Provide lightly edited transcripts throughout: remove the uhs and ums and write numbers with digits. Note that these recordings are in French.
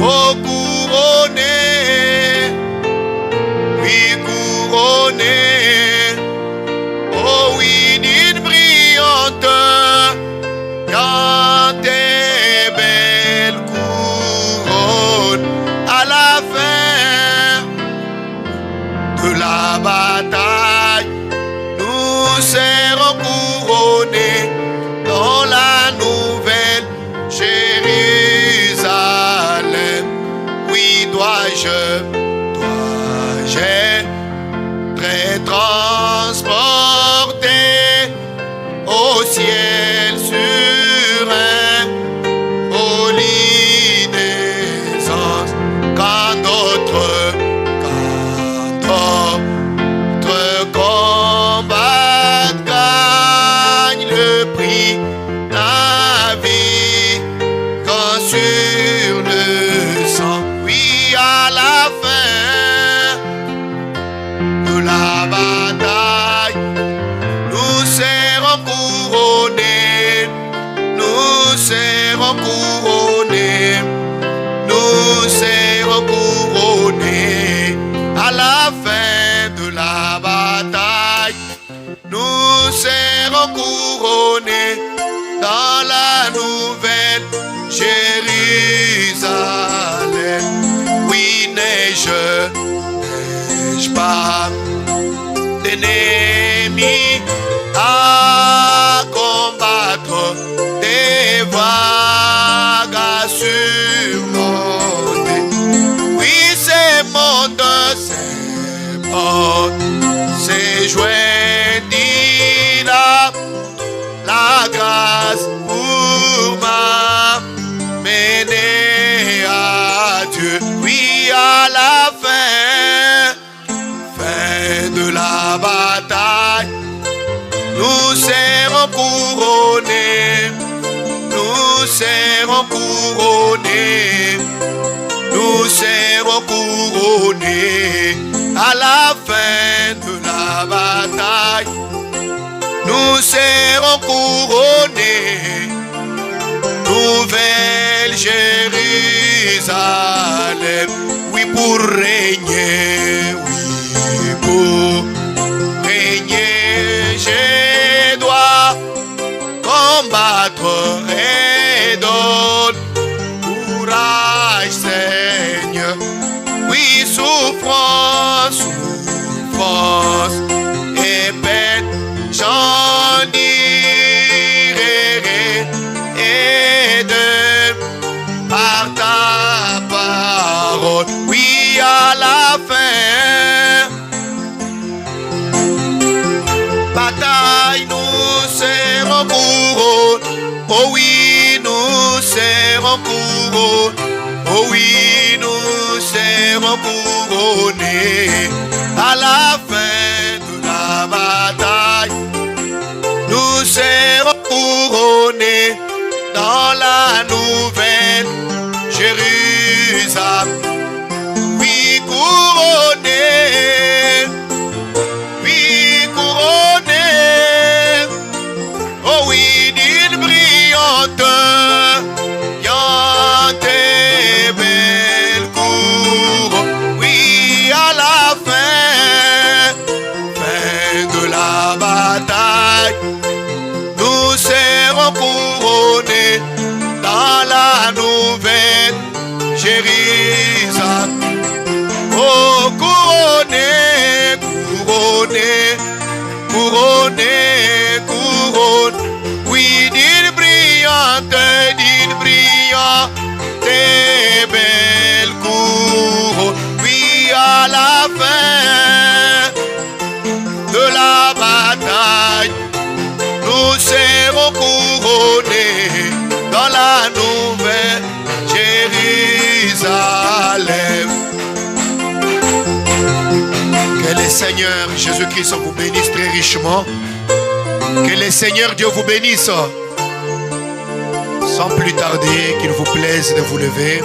Oh, couronné, oui, couronné, oh oui, d'une brillante, dans tes belles couronnes, à la fin de la bataille, nous serons couronnés dans la nouvelle Jérusalem. Oui, dois-je être transporté au ciel sur un beau lit des anges, quand d'autres combattent, gagnent le prix, la vie, quand sur le sang, oui, à la fin de la bataille, nous serons couronnés, nous serons couronnés, nous serons couronnés, à la fin de la bataille, nous serons couronnés dans la nouvelle Jérusalem. Oui, n'ai-je pas d'ennemis à combattre, des vagues à surmonter. Oui, ces mondes, c'est joint la grâce pour m'amener à Dieu. Oui, à la fin de la bataille, nous serons couronnés, nous serons couronnés, nous serons couronnés, à la fin de la bataille, nous serons couronnés, nouvelle Jérusalem. Oui, pour régner, oui, pour régner, je dois combattre et donner courage, Seigneur. Oui, souffrance et peine, j'en dirai, et de par ta parole, oui, à la fin, bataille, nous serons couronnés, oh oui, nous serons couronnés, oh oui, nous serons couronnés, à la fin de la bataille, nous serons couronnés dans la nouvelle Jérusalem. Oui, couronnés, oui, couronnés, oh oui, d'une brillante, tes belles couronnes. Oui, à la fin de la bataille, nous serons couronnés dans la nouvelle Jérusalem. Oh, couronnés, couronnés, couronnés, couronnés. Oui, d'une brillante, tes belles couronnes. Oui, à la fin de la bataille, nous serons couronnés dans la nouvelle Jérusalem. Que le Seigneur Jésus-Christ vous bénisse très richement. Que le Seigneur Dieu vous bénisse. Sans plus tarder, qu'il vous plaise de vous lever.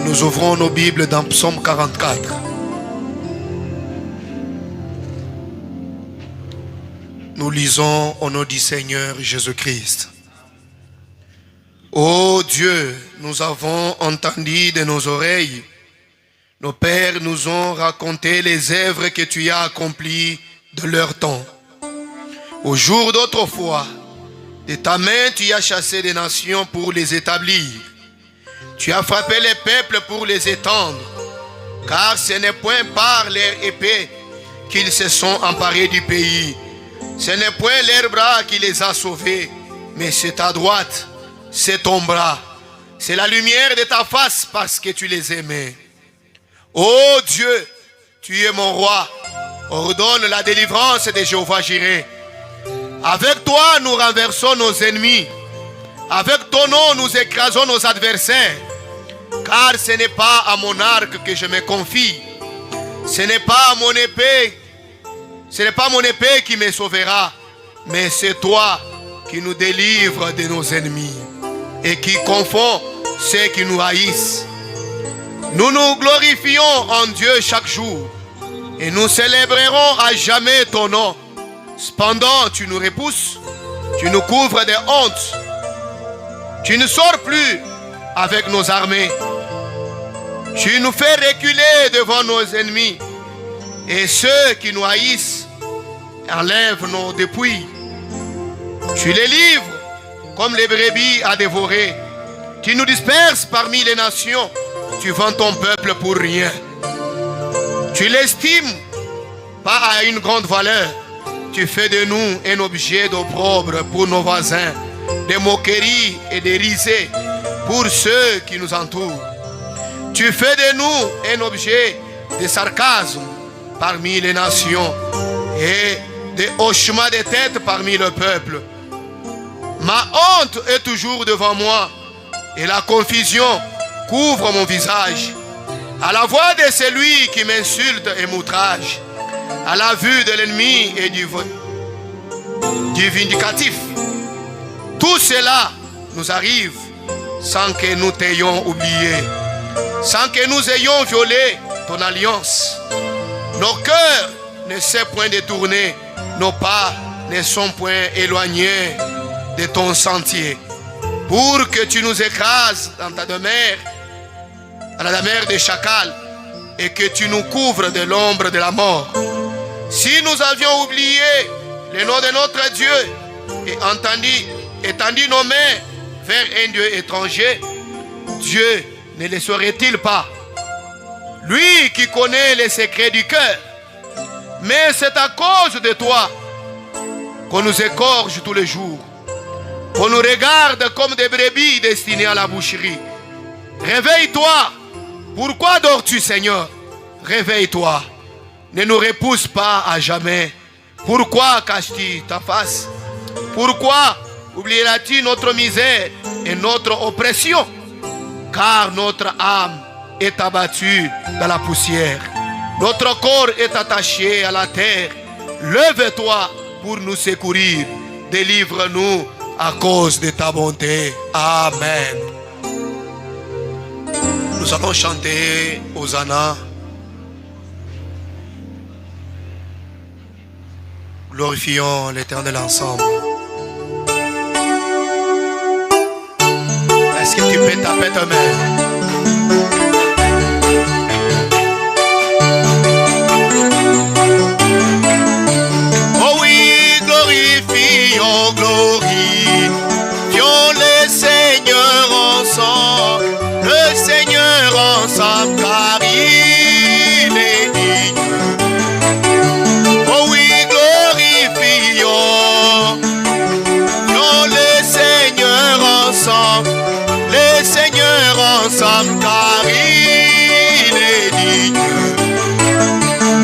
Nous ouvrons nos Bibles dans Psaume 44. Nous lisons au nom du Seigneur Jésus-Christ. Ô Dieu, nous avons entendu de nos oreilles. Nos pères nous ont raconté les œuvres que tu as accomplies de leur temps. Au jour d'autrefois, de ta main, tu as chassé des nations pour les établir. Tu as frappé les peuples pour les étendre. Car ce n'est point par leur épée qu'ils se sont emparés du pays. Ce n'est point leur bras qui les a sauvés, mais c'est ta droite, c'est ton bras. C'est la lumière de ta face parce que tu les aimais. Ô Dieu, tu es mon roi. Ordonne la délivrance de Jéhovah Jireh. Avec toi, nous renversons nos ennemis. Avec ton nom, nous écrasons nos adversaires. Car ce n'est pas à mon arc que je me confie. Ce n'est pas mon épée. Ce n'est pas mon épée qui me sauvera. Mais c'est toi qui nous délivres de nos ennemis. Et qui confond ceux qui nous haïssent. Nous nous glorifions en Dieu chaque jour. Et nous célébrerons à jamais ton nom. Cependant, tu nous repousses. Tu nous couvres de honte. Tu ne sors plus avec nos armées. Tu nous fais reculer devant nos ennemis. Et ceux qui nous haïssent enlèvent nos dépouilles. Tu les livres comme les brebis à dévorer. Tu nous disperses parmi les nations. Tu vends ton peuple pour rien. Tu l'estimes pas à une grande valeur. Tu fais de nous un objet d'opprobre pour nos voisins, de moqueries et de risées pour ceux qui nous entourent. Tu fais de nous un objet de sarcasme parmi les nations et de hochements de tête parmi le peuple. Ma honte est toujours devant moi et la confusion couvre mon visage. À la voix de celui qui m'insulte et m'outrage, à la vue de l'ennemi et du vindicatif. Tout cela nous arrive sans que nous t'ayons oublié, sans que nous ayons violé ton alliance. Nos cœurs ne sont point détournés, nos pas ne sont point éloignés de ton sentier, pour que tu nous écrases dans ta demeure, à la demeure des chacals, et que tu nous couvres de l'ombre de la mort. Si nous avions oublié le nom de notre Dieu et étendu nos mains vers un Dieu étranger, Dieu ne le saurait-il pas? Lui qui connaît les secrets du cœur. Mais c'est à cause de toi qu'on nous égorge tous les jours, qu'on nous regarde comme des brebis destinées à la boucherie. Réveille-toi. Pourquoi dors-tu, Seigneur? Réveille-toi. Ne nous repousse pas à jamais. Pourquoi caches-tu ta face? Pourquoi oublieras-tu notre misère et notre oppression? Car notre âme est abattue dans la poussière. Notre corps est attaché à la terre. Lève-toi pour nous secourir. Délivre-nous à cause de ta bonté. Amen. Nous allons chanter Hosanna. Glorifions l'Éternel ensemble. Est-ce que tu peux taper ta main? Oh oui, glorifions, glorifions le Seigneur ensemble. Le Seigneur ensemble, car il est digne. Oh oui, glorifions le Seigneur ensemble. Le Seigneur ensemble, car il est digne.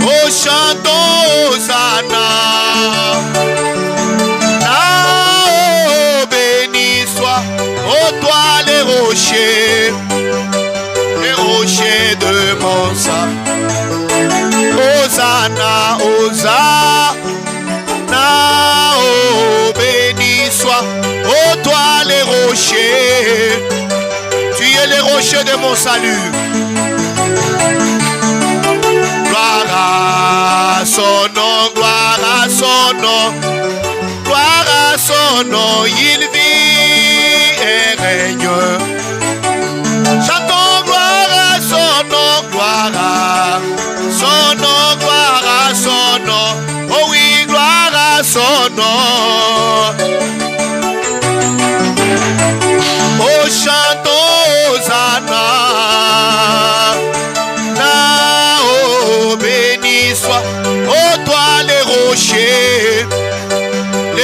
Oh, chantons Hosanna. Ah, oh, béni soit, oh toi les rochers de mon sang. Hosanna, Hosanna, oh béni soit, oh toi les rochers, tu es les rochers de mon salut. Gloire à son nom, gloire à son nom, gloire à son nom, il vit et règne. à son nom. Oh oui, gloire à son nom. Oh, chantons Hosanna. Oh, béni soit, oh toi les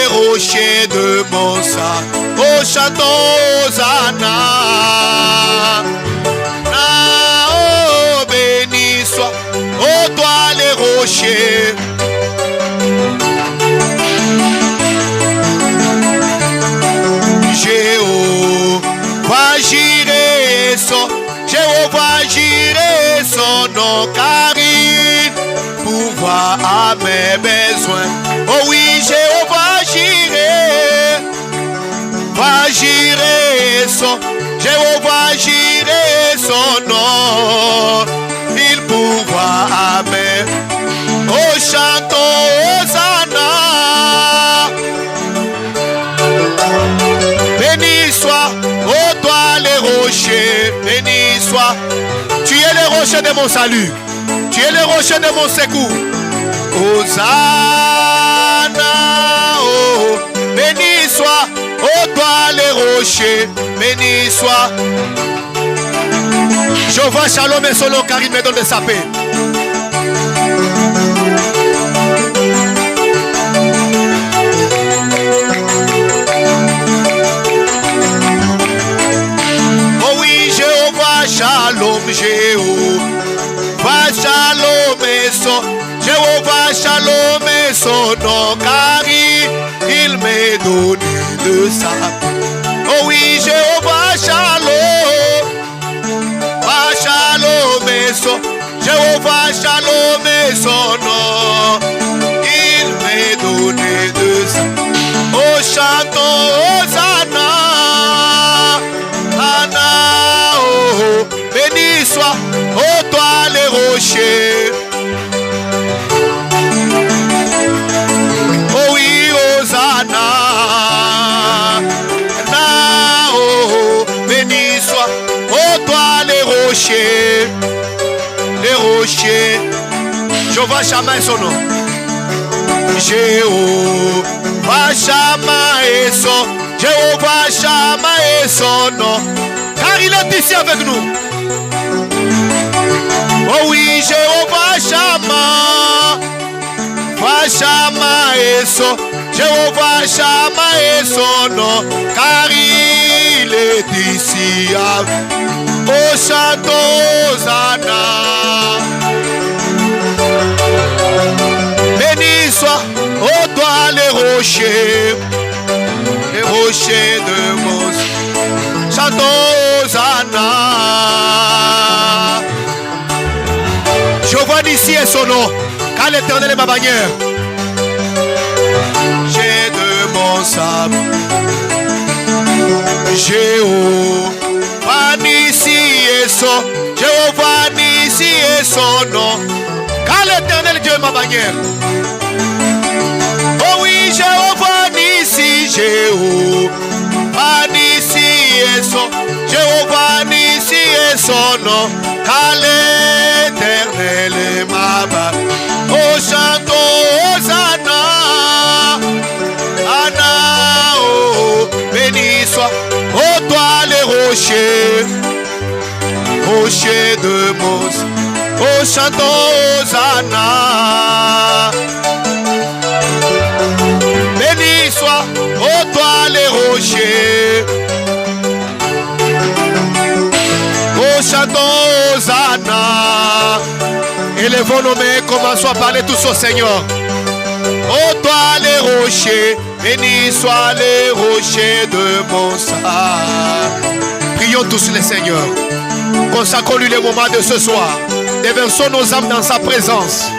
rochers de mon sang. Oh, chantons Hosanna. Oh, béni soit, oh toi les rochers. Jéhovah Jireh son nom, car il pourvoit à mes besoins. Oh oui, Jéhovah Jireh, Jéhovah Jireh son nom, il pourvoit à mes. Oh, chantons Hosanna. Béni soit, oh toi les rochers, béni soit. Tu es le rocher de mon salut, tu es le rocher de mon secours. Hosanna, oh, béni soit, oh toi les rochers, béni soit. Jéhovah Shalom et solo car il me donne de sa paix. Shalom, Jéhovah Shalom et son, Jéhovah Shalom et son nom, car il m'est donné de sa. Oh oui, Jéhovah Shalom, Shalom et son, Jéhovah Shalom et son nom, il m'est donné de sa. Oh, chantons Hosanna. Béni soit, oh toi les rochers. Oh oui, Hosanna. Oh, béni soit, oh toi les rochers. Les rochers. Jéhovah Shammah et son nom. Jéhovah Shammah et son. Jéhovah Shammah et son nom. Car il est ici avec nous. Oh oui, Jéhovah Shammah, Shammah et son, Jéhovah Shammah et son nom, car il est ici. Oh, chantons Hosanna. Béni soit, oh toi les rochers de mon. Chantons Hosanna. Jéhovah d'ici est son nom, car l'Éternel est ma bannière. J'ai de mon sable. Jéhovah Nissi est son, Jéhovah Nissi est son nom, car l'Éternel Dieu est ma bannière. Oh oui, Jéhovah Nissi, Jéhovah Nissi est son, Jéhovah Nissi est son nom, car l'Éternel est ma bannière. Oh, chantons Hosanna. Anna, oh, béni soit, oh toi les rochers de Mos. Oh, chantons Hosanna. Béni soit, oh toi les rochers. Oh, chantons Hosanna. Élevons nos mains, commençons à parler tous au Seigneur. Oh toi les rochers, bénis soient les rochers de mon salut. Prions tous le Seigneur. Consacrons-lui les moments de ce soir. Déversons nos âmes dans sa présence.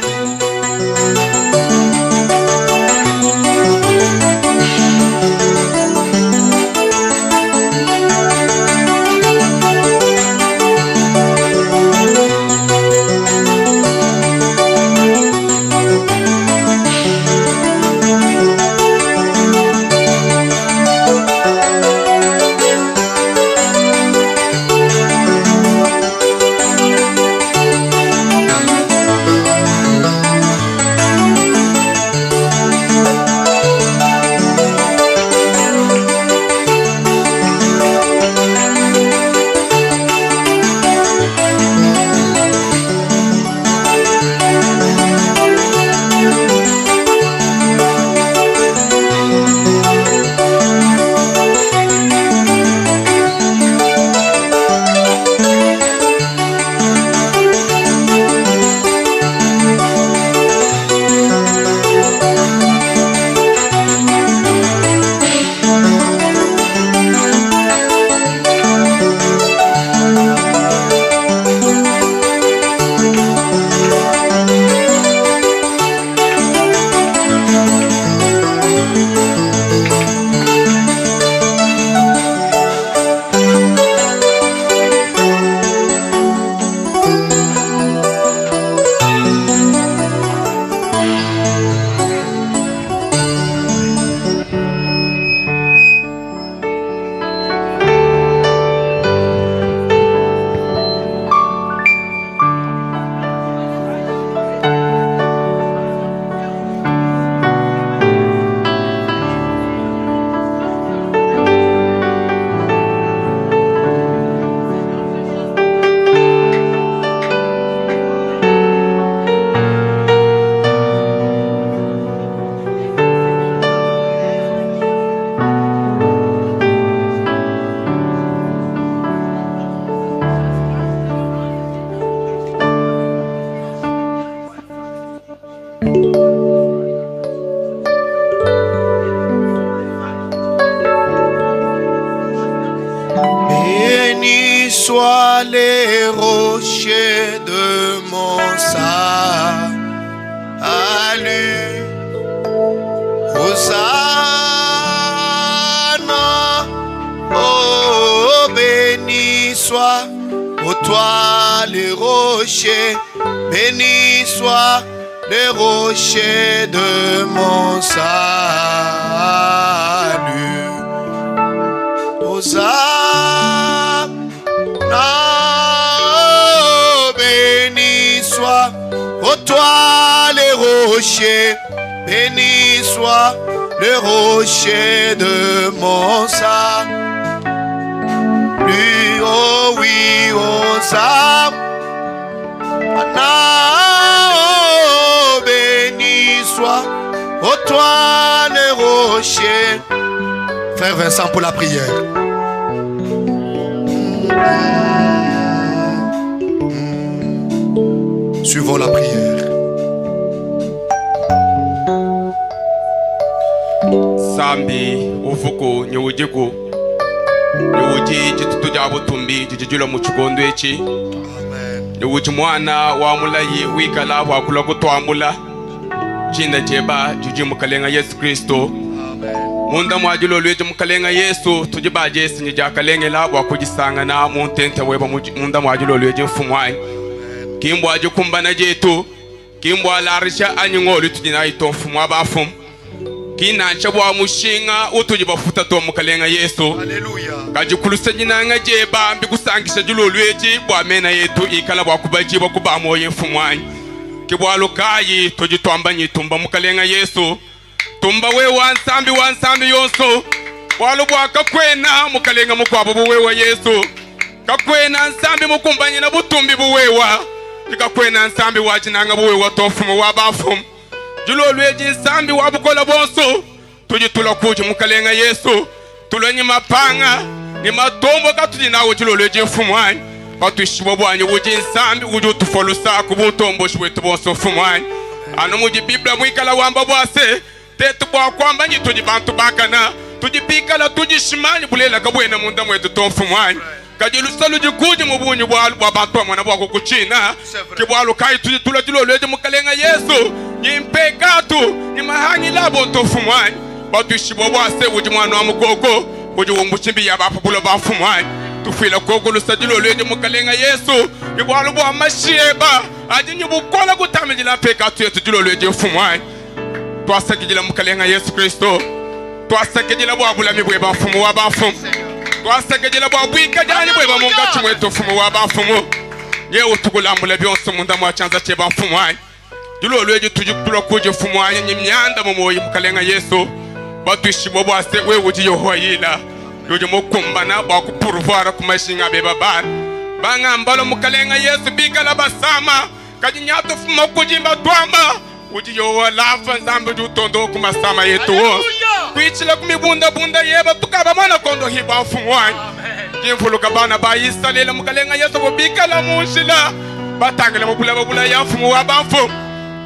soient les rochers de mon salut. Hosanna, oh béni soit, ô toi les rochers, béni soit les rochers de mon salut. Hosanna, oh béni soit, ô toi les rochers, béni soit le rocher de mon salut. Oh oui, Hosanna, oh béni soit, ô toi le rocher. Frère Vincent pour la prière. Suivons la prière. Sambi ufuko nyewujeko nyewuji jitutu jabo tumbi jijijula muchugondo echi. Nyewuji mwana wa mulayi wikala wa kula kutwamula jina jeba juji mukalenga Yesu Kristo. Munda mwajulo lweje mukalenga Yesu tujiba Yesu njija kalengela wa kujisanga na muntente weba munda mwajulo lweje mfumwani. Kimbo aje kumbana jetu kimbo alarisha anyingoli tujina ito mfumwa bafumu. Kina chabwa mushinga utujiba futa to mukalenga Yesu. Hallelujah. Kajikulusa jina nga jeba mbikusangisha julo lweje bwa mena yetu ikala bwa kubajiba kuba moye mfumwani. Kibwa lukayi tujitwamba nyitumba mukalenga Yesu. Tumba we wansambi yonso walu bwa kakwena mukalenga mukwabo buwewa Yesu. Kakwena nsambi mukumbanye na butumbi buwewa. Kakwena nsambi wajinanga buwewa tofumu wabafumu. Julo lweji nsambi wabukola bonso tujitula kuji mukalenga Yesu. Tulenye mapanga ni matombo katujinawo julo lweji mfumwani. Katuishibo bwanyi wuji nsambi wuji utufolusa kubutombo shwetu bonso mfumwani. Ano muji Biblia mwikala wamba bwase tetu bwa kwamba nyi tujibantu bakana tujipikala tujishimani bulela kabwena munda mwetu tomfumwani. Kajilusalu jikuji mubunyi bwa bantu mwana bwa kukuchina kibwalu kai tujitula julo lweji mukalenga Yesu. Nyimpekatu ni mahangi labo ntofumwani batuishibo bwase wuji mwana wa mukoko wuji wumbuchimbi ya bapabulo bafumwani tufila koko lusajilo lweje mukalenga Yesu ibwalu bwa mashieba ajinyi bukola kutamijila pekatu yetu jilo lweje mfumwani twasakijila mukalenga Yesu Kristo twasakijila bwa bulami bwe bafumu wa bafumu twasakijila bwa bwika jani bwe bamunga chimwetu fumu wa bafumu yewe tukulambula byonso munda mwachanza cheba mfumwani julo lweje tujikula kuje fumwanya nyimyanda mumoyi mukalenga Yesu batuishibo bwase we wuji yohoyila yoje mukumbana bwa kupuruvara kumashinga beba bana banga mbalo mukalenga Yesu bigala basama kajinyato fuma kujimba twamba wuji yoholafa nzambe jutondo kumasama yetu kuichila kumibunda bunda yeba tukaba mana kondo hiba fumwanya jimfuluka bana bayisa lela mukalenga Yesu bobikala munshila batangela mubula ya fumu wa bafu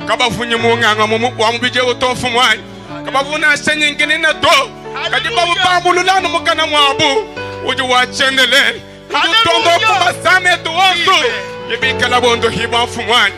kabafunye munganga wa mubije utofu mwani kabavuna senyingine na to kadibabu pambululano mukana mwabu uji wachendele utondo kubasame tuwonsu yibikala bondo hibafu mwani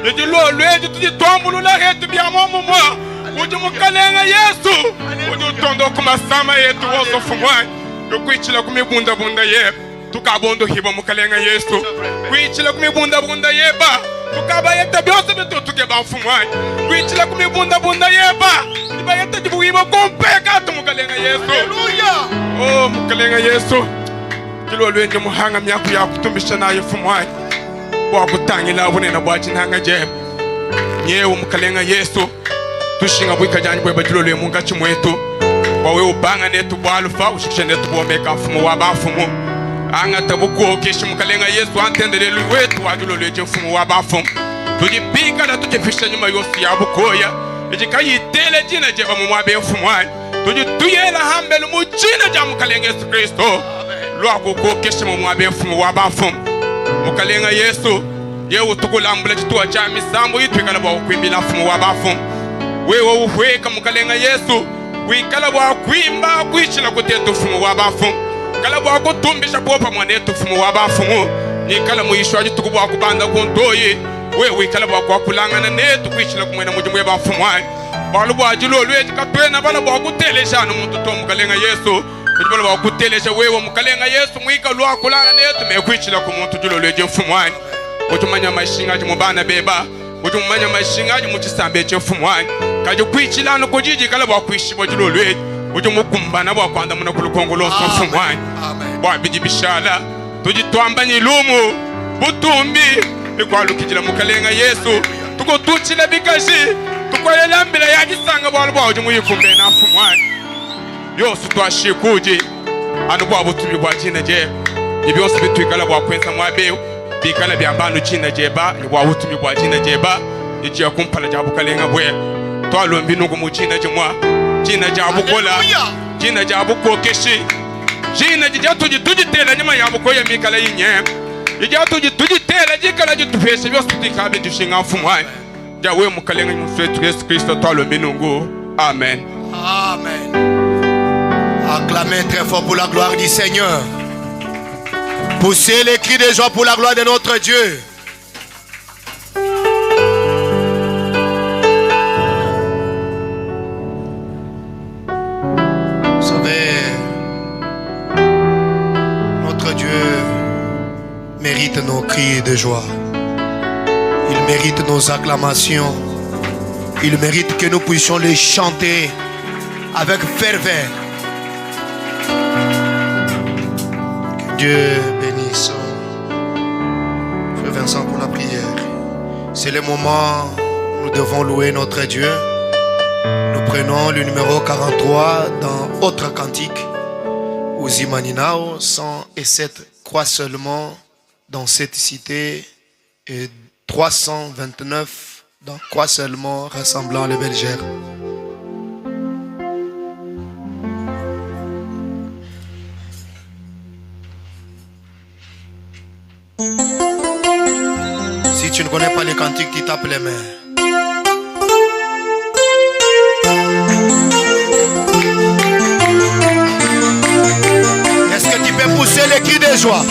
uji lolweji tujitombulula hetu biyamomu mwa uji mukalenga Yesu uji utondo kumasama yetu wonsu fumwani yukuichila kumibunda bunda yeba tukabondo hiba mukalenga Yesu kuichila kumibunda bunda yeba tukaba yeta byose bitu tukeba mfumwani kuichila kumibunda bunda yeba niba yeta jibuwiba kompeka tumukalenga Yesu. Hallelujah. Oh mukalenga Yesu kilo lwenye muhanga myaku ya kutumbisha naye mfumwani bwa kutangila bunena bwa chinanga jeba nyewe mukalenga Yesu tushinga bwika jani bwe bajilo lwe munga chimwetu wawe ubanga netu bwa alfa ushikisha netu bomeka mfumu wa bafumu anga tabuko keshi mukalenga Yesu antendelele wetu wajulo lweje mfumu wa bafumu tujipika na tujifisha nyuma yosi ya bukoya ejikayitele jina jeba mu mwabe mfumwani tujituyela hambele mu jina ja mukalenga Yesu Kristo lwako ko keshi mu mwabe mfumu wa bafumu mukalenga Yesu yewe tukulambula chituwa cha misambo yitwikala bwa kwimbila mfumu wa bafumu wewe uhweka mukalenga Yesu wikala bwa kwimba kwichila kutetu mfumu wa bafumu kala bwa kutumbisha popa mwanetu fumu wabafumu ni kala muishwaji tukubwa kubanda kuntoye wewe kala bwa kulangana netu kwishila kumwena mujimu ya bafumwani balu bwa jilo lwe katwena bala bwa kutelesha no muntu tomu kalenga Yesu bala bwa kutelesha wewe mukalenga Yesu mwika lwa kulana netu mekwishila kumuntu jilo lwe jefumwani utumanya mashingaji mubana beba utumanya mashingaji muchisambe chefumwani kaje kwishila no kujiji kala bwa kwishibwa jilo lwe ujumukumbana bwa kwanda muna kulukongolo fumwani bwa bijibishala tujitwambanye lumu butumbi ikwalukijila mukalenga Yesu tuko tuchila bikashi tukolela mbele yagisanga bwa bwa ujumuyikumbe na fumwani yose twashikuji anu bwa butumbi bwa jina je ibyose bitwikala bwa kwenza mwabe bikala byambano jina jeba ni bwa butumbi bwa jina jeba ijiya kumpala jabu kalenga bwe twalombi nugo mu jina jimwa jina jabu kola jina jabu kokeshi jina jijatu tujitela nyuma yabo ko yamikala yinye jijatu tujitela jikala jitupeshe byose tutikabe dushinga fumwani jawe mukalenga mufetu Yesu Kristo twalo minungu amen amen. Acclamez très fort pour la gloire du Seigneur. Poussez les cris de joie pour la gloire de notre Dieu. Vous savez, notre Dieu mérite nos cris de joie. Il mérite nos acclamations. Il mérite que nous puissions les chanter avec ferveur. Que Dieu bénisse Frère Vincent pour la prière. C'est le moment où nous devons louer notre Dieu. Nous prenons le numéro 43 dans Autre Cantique. Uzimaninao 107 croix seulement dans cette cité et 329 dans quoi seulement rassemblant les bergères. Si tu ne connais pas les cantiques, tu tapes les mains. Est-ce que tu peux pousser les cris de joie?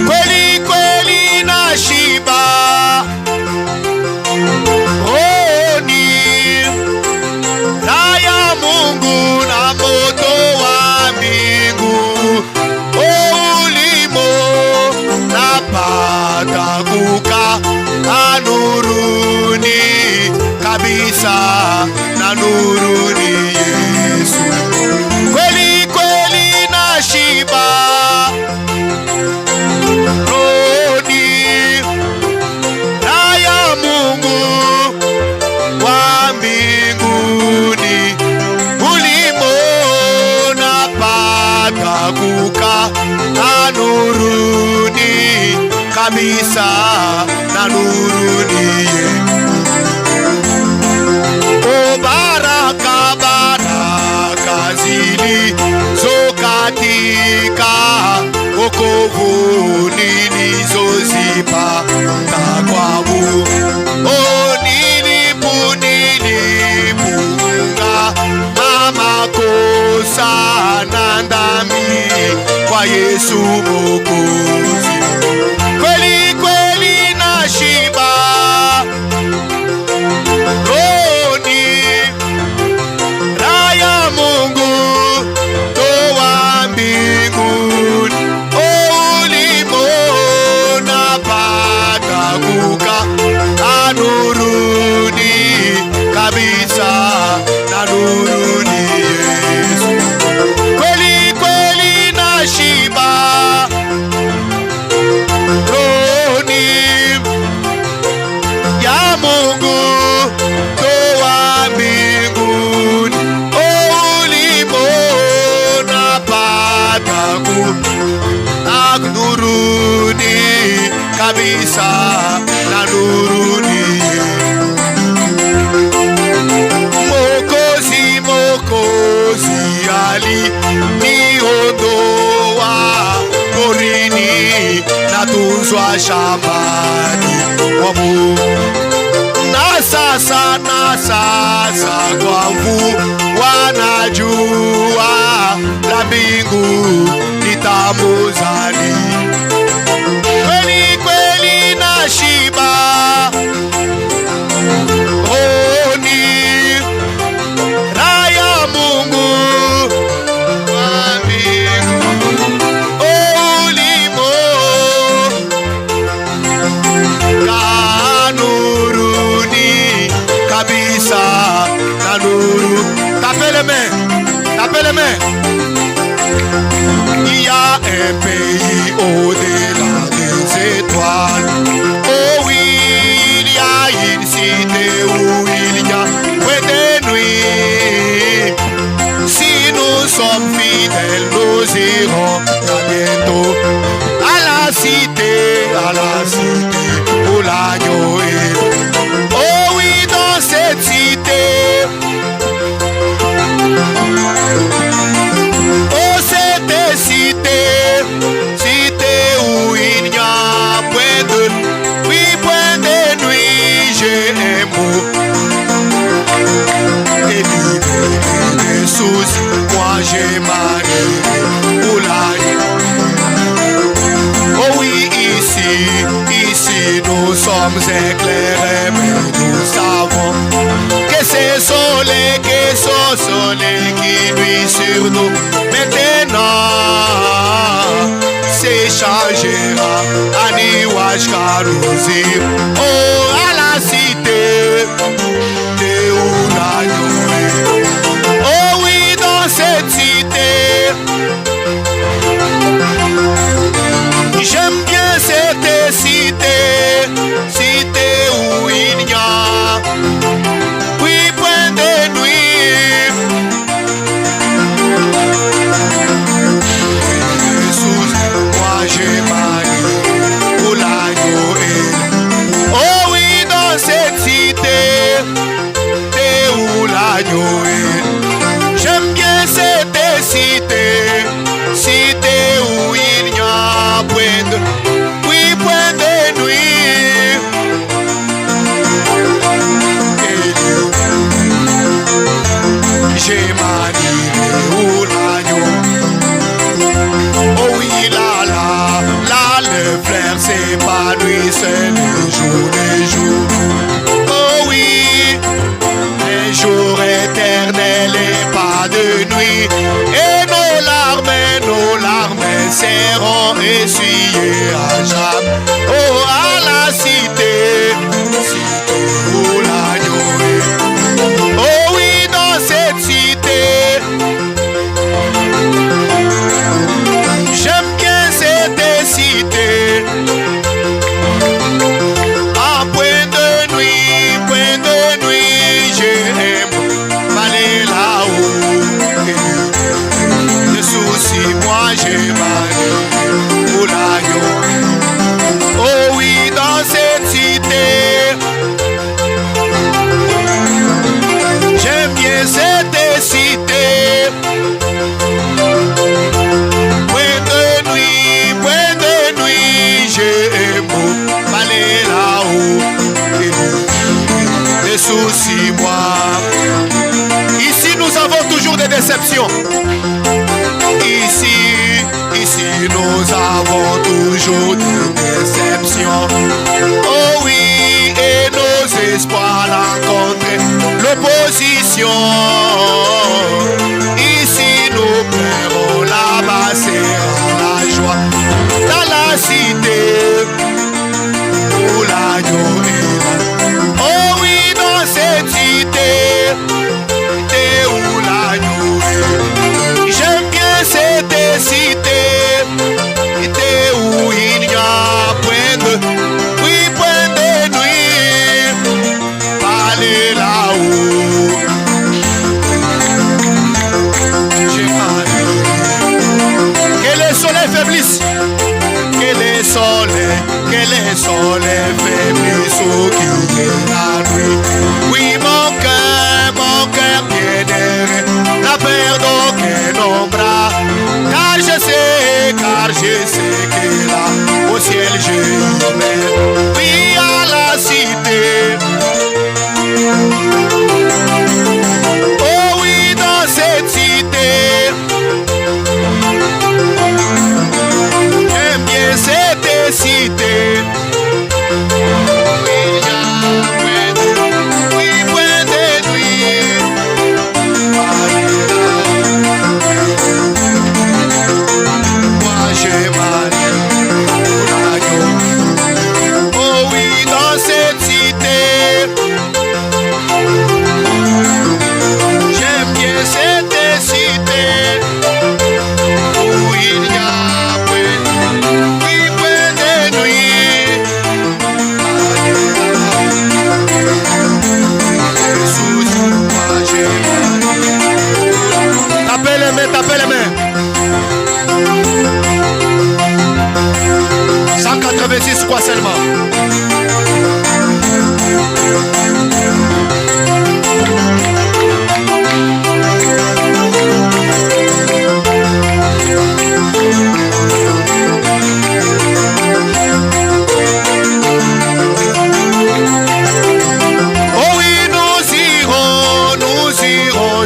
Kweli kweli na shiba roni na ya Mungu na moto wa mbingu ulimo na pata kuka anuruni kabisa na nuruni Yesu kweli kweli na shiba kuka anuruni kabisa na nuruni o baraka baraka zilizo katika wokovu nilizozipata kwangu o nilipunga makosa na dhambi kwa Yesu Mwokozi kweli kweli na shiba roni raya Mungu toa mbinguni ulimo na pata kuka anuruni kabisa na nuruni Yesu kweli kweli na shiba roni ya Mungu kabisa na nuruni. Mokozi aliniondoa porini, natunzwa shambani mwa Mungu. Na sasa kwa mvua najua la mbingu nitamuzani. Kweli nashiba rohoni, raha ya Mungu wa mbingu. Ulimo kanuruni kabisa na nuru. Tapez les mains. Il y a un pays au-delà des étoiles. Oh oui, il y a une cité où il y a moins de nuit. Si nous sommes fidèles, nous irons très bientôt à la cité où l'agneau est. Oh oui, dans cette cité, cité où il n'y a point de nuit, j'ai un mot et des soucis, moi j'ai marié pour l'agneau. Oh oui, ici nous sommes éclairés, mais nous savons que c'est soleil qui nuit sur nous. Maintenant s'échangera à Niwash Karouzir. Oh, à la cité de Oulayoé. Oh oui, dans cette cité, j'aime bien cette cité où il n'y a point de nuit. Moi j'ai marié pour l'agneau. Oh oui, dans cette cité où l'agneau est. J'aime bien cette cité où il n'y a point de nuit. J'ai marié pour l'agneau. Oh oui, là, le fleur s'épanouit, c'est les jours. Oh oui, les jours éternels et pas de nuit. Et nos larmes seront essuyées à jamais. Oh, à la cité où l'agneau est. Oh oui, dans cette cité, j'aime bien cette cité. Ah, point de nuit, j'aime aller là-haut. Les soucis, moi j'ai mal pour l'agneau. Oh oui, dans cette cité, j'aime bien cette cité. Point de nuit, j'aime aller là-haut. Les soucis, moi. Ici, nous avons toujours des déceptions. Ici, nous avons toujours des déceptions. Oh oui, et nos espoirs rencontrent l'opposition. Ici, nous pleurons, là-bas, c'est la joie. Dans la cité où l'agneau est là. Oh oui, dans cette cité où l'agneau est. J'aime bien cette cité où il n'y a point de nuit. Allez là-haut.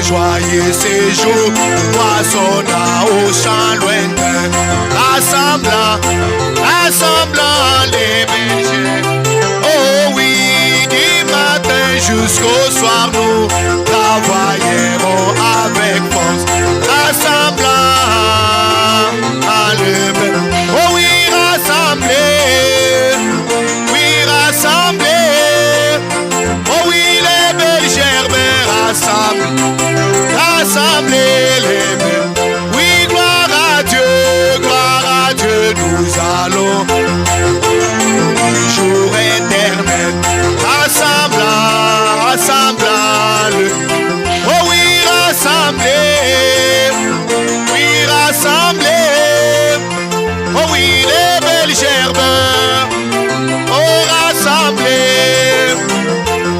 joyeux séjour, moissonna au champ lointain, rassemblant les bergers. Oh oui, du matin jusqu'au soir, nous travaillerons avec force, rassemblant les bergers. Oh oui, rassembler. Oh oui, les belles gerbes rassembler les belles. Oui, gloire à Dieu, nous allons du jour éternel, rassembler. Oh oui, rassembler. Oh oui, les belles gerbes. Oh, rassembler.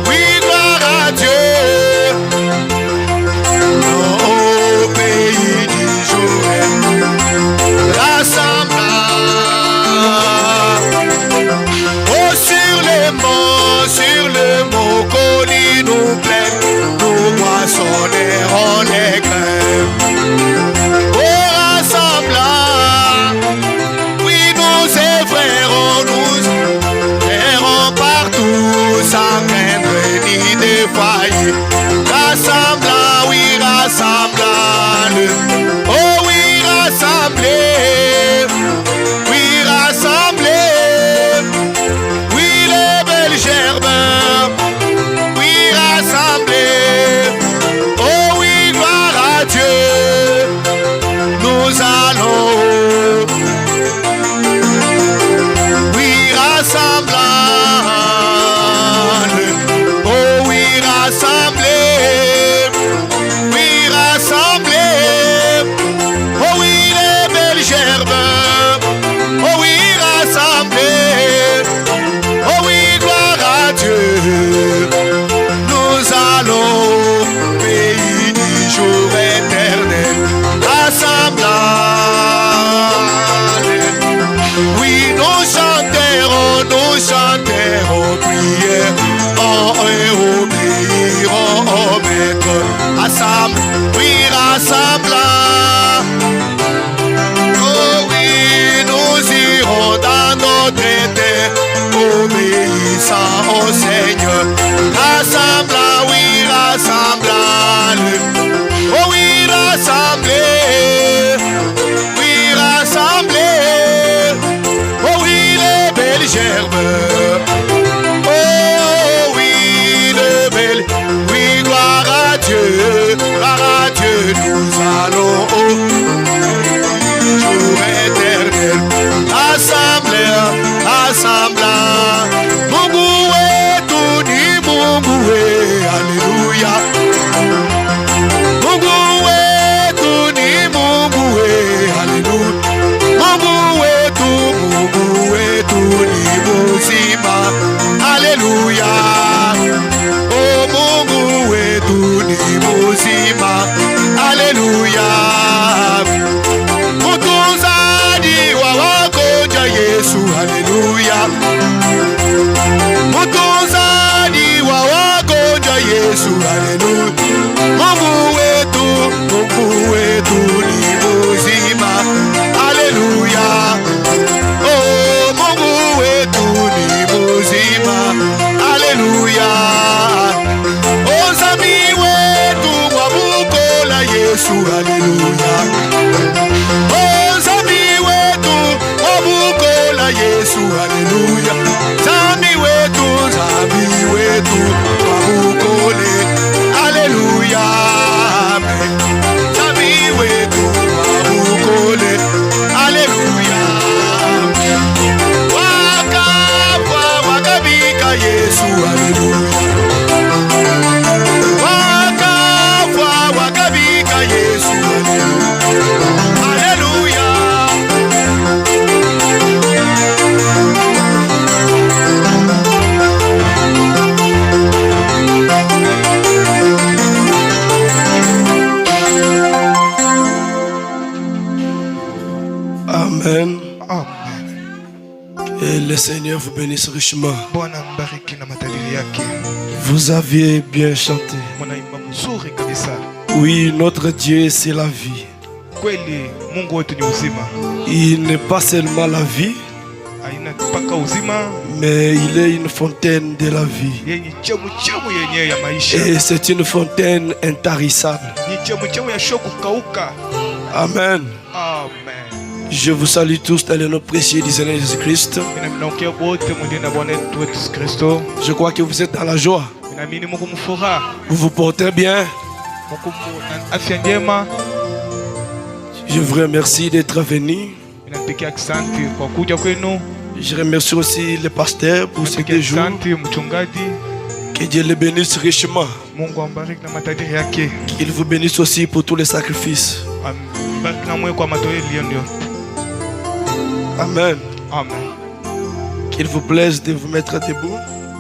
Oui, gloire à Dieu. Au pays du jour, rassemblant. Oh, sur le mont collines ou plaines, nous moissonnerons les grains. Oh, rassemblant. Oui, nous œuvrerons, sans craindre ni défaillir, rassemblant, oui, rassemblant. Oh oui, rassembler. Oui, rassembler. Oui, les belles gerbes. Oui, rassembler. Oh oui, gloire à Dieu. Nous allons. Oui, rassemblant. Rassemblant. Oh oui, nous irons dans notre terre, obéissant au Seigneur. Rassemblant, oui, rassemblant. Oh oui, rassembler. Oui, rassembler. Oh oui, les belles gerbes. Oh oui, les belles. Oui, gloire à Dieu. Nous allons au jour éternel, assemblant. Mungoué, tout dit mungoué, alléluia. Mungoué, tout dit mungoué, alléluia. Mungoué, tout dit mouzima, alléluia. Oh, mungoué, tout dit mouzima. Alléluia. Mutunzadi wawakonja Yesu. Alléluia. Mutunzadi wawakonja Yesu. Alléluia. Mungu wetu ni muzima. Alléluia. Oh, Mungu wetu ni muzima. Alléluia. Oh, zami wetu wabukola Yesu. Alléluia. Oh, zami wetu wabukola Yesu. Alléluia. Zami wetu wabukole. Alléluia. Amen. Zami wetu wabukole. Alléluia. Wakabika Yesu. Alléluia. Wakabika Yesu. Alléluia. Amen. Et le Seigneur vous bénisse richement. Vous aviez bien chanté. nzuri kabisa. Oui, notre Dieu, c'est la vie. Kweli Mungu wetu ni uzima. Il n'est pas seulement la vie, Haina paka uzima, mais il est une fontaine de la vie. yenye chemu yenye ya maisha. Et c'est une fontaine intarissable. Ni chemu ya shoku kauka. Amen. Amen. Je vous salue tous dans le nom précieux du Seigneur Jésus-Christ. Ninakuwa bote mwendina Bwana wetu Yesu Kristo. Je crois que vous êtes dans la joie. Ninaamini Mungu mfuraha. Vous vous portez bien. Mungu na afya njema. Je vous remercie d'être venu. Ninapikia asante kwa kuja kwenu. Je remercie aussi le pasteur pour ces 2 jours. Asante mchungaji. Que Dieu le bénisse richement. Mungu ambariki na matajiri yake. Qu'il vous bénisse aussi pour tous les sacrifices. Ambariki na mwe kwa matoleo yenu. Amen. Amen. Qu'il vous plaise de vous mettre debout.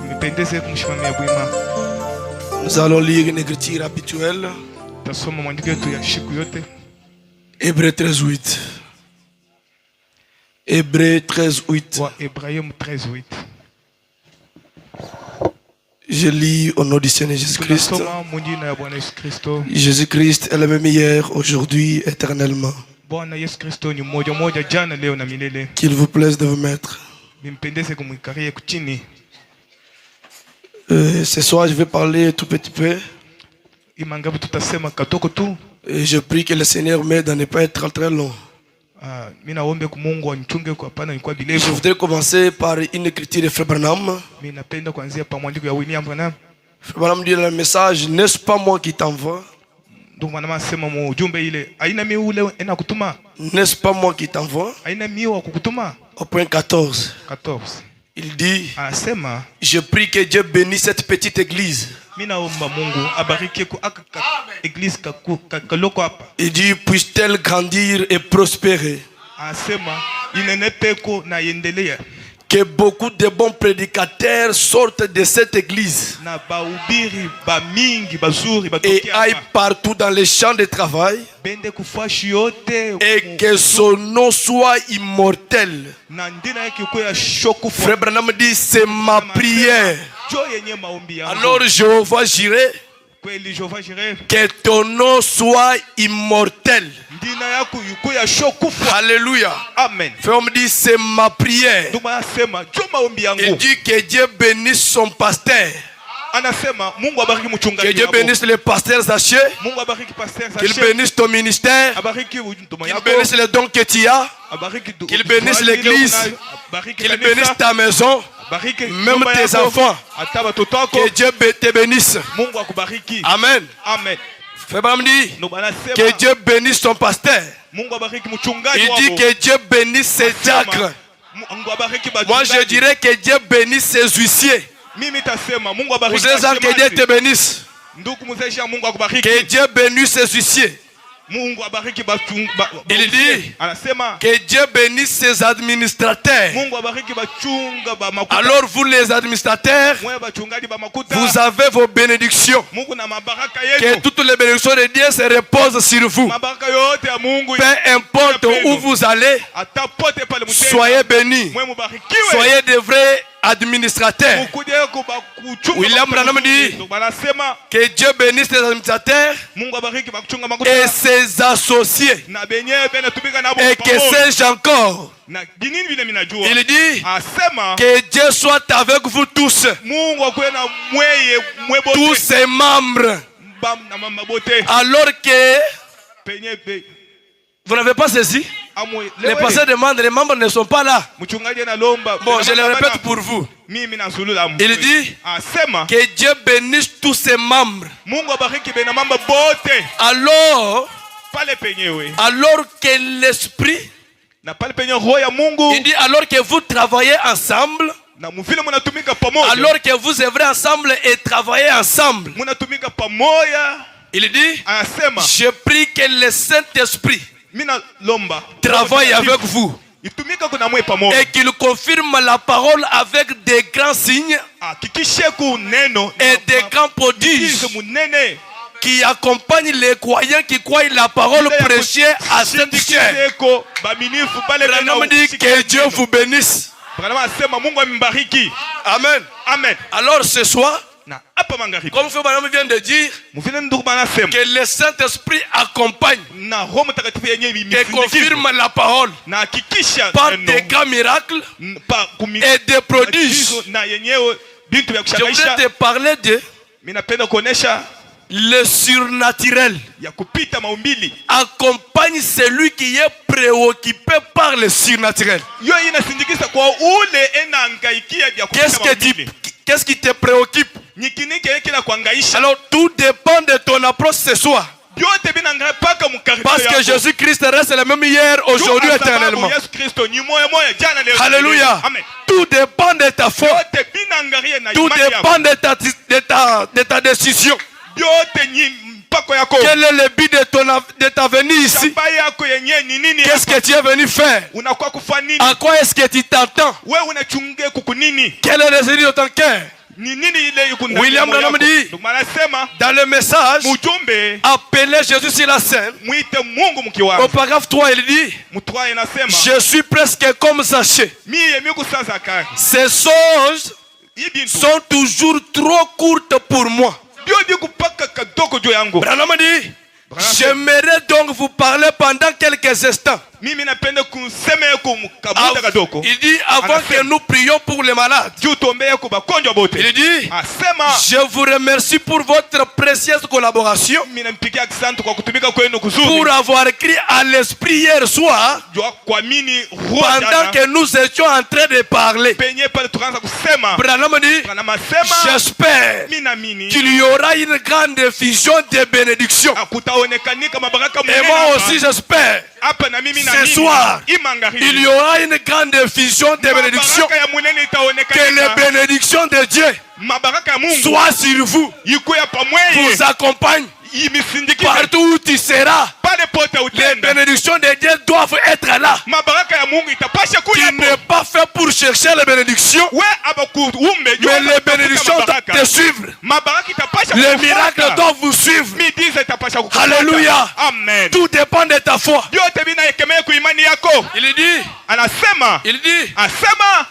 Nipendeze kumshimamia bwima. Nous allons lire une écriture habituelle. Tasoma maandiko yetu ya siku yote. Hébreux 13:8. Hébreux 13:8. Wa Ibrahim 13:8. Je lis au nom du Seigneur Jésus-Christ. Tunasoma mwinjina ya Bwana Yesu Kristo. Jésus-Christ est le même hier, aujourd'hui, éternellement. Bwana Yesu Kristo ni mmoja jana leo na milele. Qu'il vous plaise de vous mettre. Nimpendeze kumwikaria kuchini. Ce soir, je vais parler tout petit peu. Imangabu tutasema katoko tu. Et je prie que le Seigneur m'aide à ne pas être très long. Mimi naomba kwa Mungu anichunge kwa hapana ni kwa Je bilevu. voudrais commencer par une écriture de Frère Branham. Mimi napenda kuanzia pa mwandiko ya William Branham. Frère Branham dit dans le message, n'est-ce pas moi qui t'envoie? Ndio maana nasema mu ujumbe ile haina miu ule ena kutuma. N'est-ce pas moi qui t'envoie? Haina miu wa kukutuma. Au point 14. 14. Il dit, Anasema je prie que Dieu bénisse cette petite église. mimi naomba Mungu abariki ku église kaloko hapa. Il dit, puisse-t-elle grandir et prospérer. Anasema inenepeko na yendelea. Que beaucoup de bons prédicateurs sortent de cette église Na bahubiri ba mingi bazuri et batoki aillent hapa. partout dans les champs de travail Bende kufashi yote et que son nom soit immortel. na ndina yake kwa shoku Frère Branham dit, c'est ma prière. jo yenye maombi yangu. Alors Jéhovah Jireh, Kweli Jehova Jireh, que ton nom soit immortel. ndina yako yuko ya shoku. Alléluia. Amen. Frère me dit, c'est ma prière. Ndio anasema jo maombi Il yangu. dit que Dieu bénisse son pasteur. Anasema Mungu abariki Que mchungaji Dieu wako. bénisse le pasteur Zaché. Mungu abariki pasteur Qu'il Zaché. bénisse ton ministère. Abariki huduma Qu'il yako. bénisse les dons que tu as. Abariki Qu'il bénisse l'église. Qu'il bénisse ta maison. Même tes enfants. Hata watoto wako. Que Dieu te bénisse. Mungu akubariki. Amen. Amen. Frère Branham dit Ndio anasema que Dieu bénisse ton pasteur. Mungu abariki mchungaji Il wako. dit que Dieu bénisse ses diacres. Mungu abariki Moi je dirais que Dieu bénisse ses huissiers. mimi tasema Mungu abariki. Vous êtes que Dieu te bénisse. Ndugu mzesha Mungu akubariki. Que Dieu bénisse ses huissiers. Mungu abariki Il dit anasema que Dieu bénisse ses administrateurs. Mungu abariki bachunga ba makuta. Alors vous les administrateurs, Mwe bachungaji ba makuta. vous avez vos bénédictions. Mungu na mabaraka Que yenu. toutes les bénédictions de Dieu se reposent sur vous. Mabaraka yote ya Mungu. Peu importe où vous allez, Atapote pale mtenda. soyez bénis. Mwe mubarikiwe. Soyez de vrais administrateurs. Ukuje kuchunga. William Branham dit banasema que Dieu bénisse les administrateurs Mungu abariki bakuchunga makuta. et ses associés. Na benye bena tubika nabo. Et que sais-je encore? Na binini vile minajua. Il dit Asema que Dieu soit avec vous tous. Mungu akwe na mwebote. Tous ses membres. Bam na mama bote. Alors que Penye be. vous n'avez pas saisi? Amwe. Les pasteurs demandent, les membres ne sont pas là. Mchungaji na lomba. Bon, je le répète pour vous. Mimi na sulula. Il dit asema que Dieu bénisse tous ses membres. Mungu abariki bena mamba bote. Alors Pale penyewe. alors que l'esprit, Na pale penye roho ya Mungu. il dit alors que vous travaillez ensemble, Na mvile mnatumika pamoja. alors que vous œuvrez ensemble et travaillez ensemble, Mnatumika pamoja. il dit Anasema je prie que le Saint-Esprit mina lomba travaille avec vous itumika kuna mwe pamoja. et qu'il confirme la parole avec des grands signes Hakikishe ku neno et des grands prodiges munene qui accompagnent les croyants qui croient la parole prêchée à cette chair. Branham dit que Dieu vous bénisse. Branham asema Mungu ambariki. Amen. Amen. Alors ce soir, na apa magharibi. Comme Frère Branham vient de dire, Muvile ndugu banasema que le Saint-Esprit accompagne na Roho Mtakatifu yenyewe et imisindikize confirme la parole na hakikisha par neno des grands miracles et et des prodiges. na yenyewe bintu vya Je voudrais kushangaisha. te parler de Mimi napenda kuonesha le surnaturel. ya kupita maumbili. Accompagne celui qui est préoccupé par le surnaturel. Yo inasindikiza kwa ule enangaikia vya kupita maumbili. Qu'est-ce qui te préoccupe? Ni kini kile kuangaisha. Alors tout dépend de ton approche ce soir. Yote binanga paka mukaribio Parce que Jésus-Christ reste le même hier, aujourd'hui, éternellement. Yesu Kristo ni moyo jana leo. Alléluia. Amen. Tout dépend de ta foi. Yote binangarie na Tout imani yako. dépend de ta décision. Yote ni mpako yako. Quel est le but de ta venue ici? Shamba yako yenyewe ni nini? Qu'est-ce que tu es venu faire? Unakuwa kufanya nini? À quoi est-ce que tu t'attends? Wewe unachungia kukunini? Quel est le désir de ton cœur? Ni nini ile yuko ndani? William Branham dit, ndio maana nasema dans le message, mjumbe appelez Jésus sur la scène. muite Mungu Au mkiwa. paragraphe 3, il dit, Mtwaye inasema je suis presque comme Zaché. mie miku sasa kaka. Ces choses Ibintu sont toujours trop courtes pour moi. bio di kupaka kadoko jo yangu. Branham dit, j'aimerais donc vous parler pendant quelques instants. Mimi napenda kusema yako mkabuta kadoko. Il dit, avant que nous prions pour les malades. Juu tuombee yako bakonjwa bote. Il dit, Asema je vous remercie pour votre précieuse collaboration. mimi nampigia asante kwa kutumika kwenu kuzuri. Pour avoir écrit à l'esprit hier soir, Jua kuamini roho pendant jana. que nous étions en train de parler. Penye pale tukaanza kusema. Branham dit, Anasema j'espère mimi naamini qu'il y aura une grande effusion de bénédictions. akutaonekanika mabaraka Et moi aussi j'espère, hapa na mimi ce soir, imangaribi il y aura une grande effusion de bénédictions. mabaraka ya munene Que itaonekanika. les bénédictions de Dieu Mabaraka ya Mungu soient sur vous, iko ya pamweye vous accompagnent imisindikize partout où tu seras. pale pote Les utenda. bénédictions de Dieu doivent être là. Mabaraka ya Mungu itapasha Tu kuya n'es hapo. pas fait pour chercher les bénédictions, We abakuumbe mais les bénédictions doivent te suivre. mabaraka itapasha Les miracles doivent vous suivre. midiza itapasha kukufuata. Alléluia. Amen. Tout dépend de ta foi. Yote binaekemea ku imani yako. Il dit, Anasema asema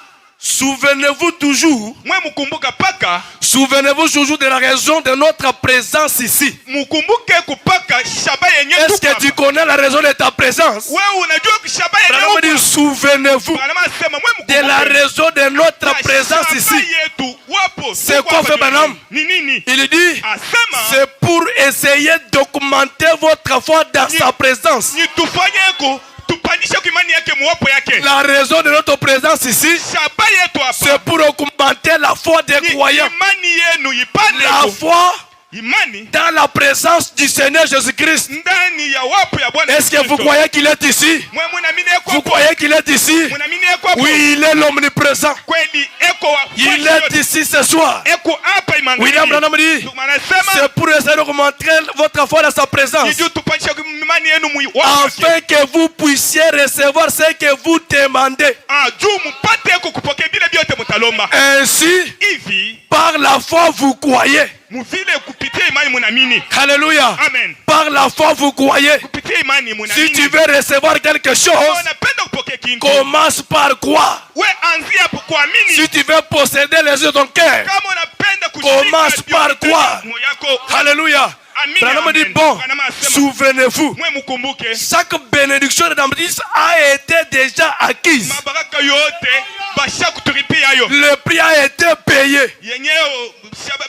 souvenez-vous toujours, mwe mkumbuka paka souvenez-vous toujours de la raison de notre présence ici. mkumbuke kupaka shaba yenye Est-ce que tu connais la raison de ta présence? wewe unajua shaba Branham yenye dit, souvenez-vous anasema mwe de la mkumbuke raison de notre présence ici. yetu wapo. C'est quoi fait Branham? Ni nini? Il dit, Asema c'est pour essayer d'augmenter votre foi dans sa présence. ni tufanye ko tupandishe kwa imani yake muwapo yake. La raison de notre présence ici, Shaba yetu c'est hapa pour augmenter la foi des ni croyants. imani yenu ipande La ko. foi Imani dans la présence du Seigneur Jésus-Christ. ndani ya wapo ya Bwana. Est-ce que vous croyez qu'il est ici? Mwe munaamini yako Vous hapo? croyez qu'il est ici? Munaamini yako hapo? Oui, il est l'omniprésent. Kweli eko wa Il est ici ce soir. eko hapa imangani. William Branham dit, Anasema c'est pour essayer d'augmenter votre foi dans sa présence, ndio tupandishe kwa imani yenu muwapo. afin que vous puissiez recevoir ce que vous demandez. Juu mpate eko kupokea vile vyote mtalomba. Ainsi, Hivi par la foi, vous croyez. muvile kupitia imani munaamini. Alléluia. Amen. Par la foi, vous croyez. Kupitia imani Si munaamini. tu veux recevoir quelque chose, Unapenda kupokea kitu. commence par croire. We anzia hapo kuamini. Si tu veux posséder les yeux de ton cœur, Kama unapenda commence par vyote croire. moyo yako. Alléluia. Amini, Branham dit, amen. bon, Branham asema, souvenez-vous, mwe mkumbuke chaque bénédiction de l'Amérique a été déjà acquise. mabaraka yote basha kuturipia yo. Le prix a été payé. Yenyewe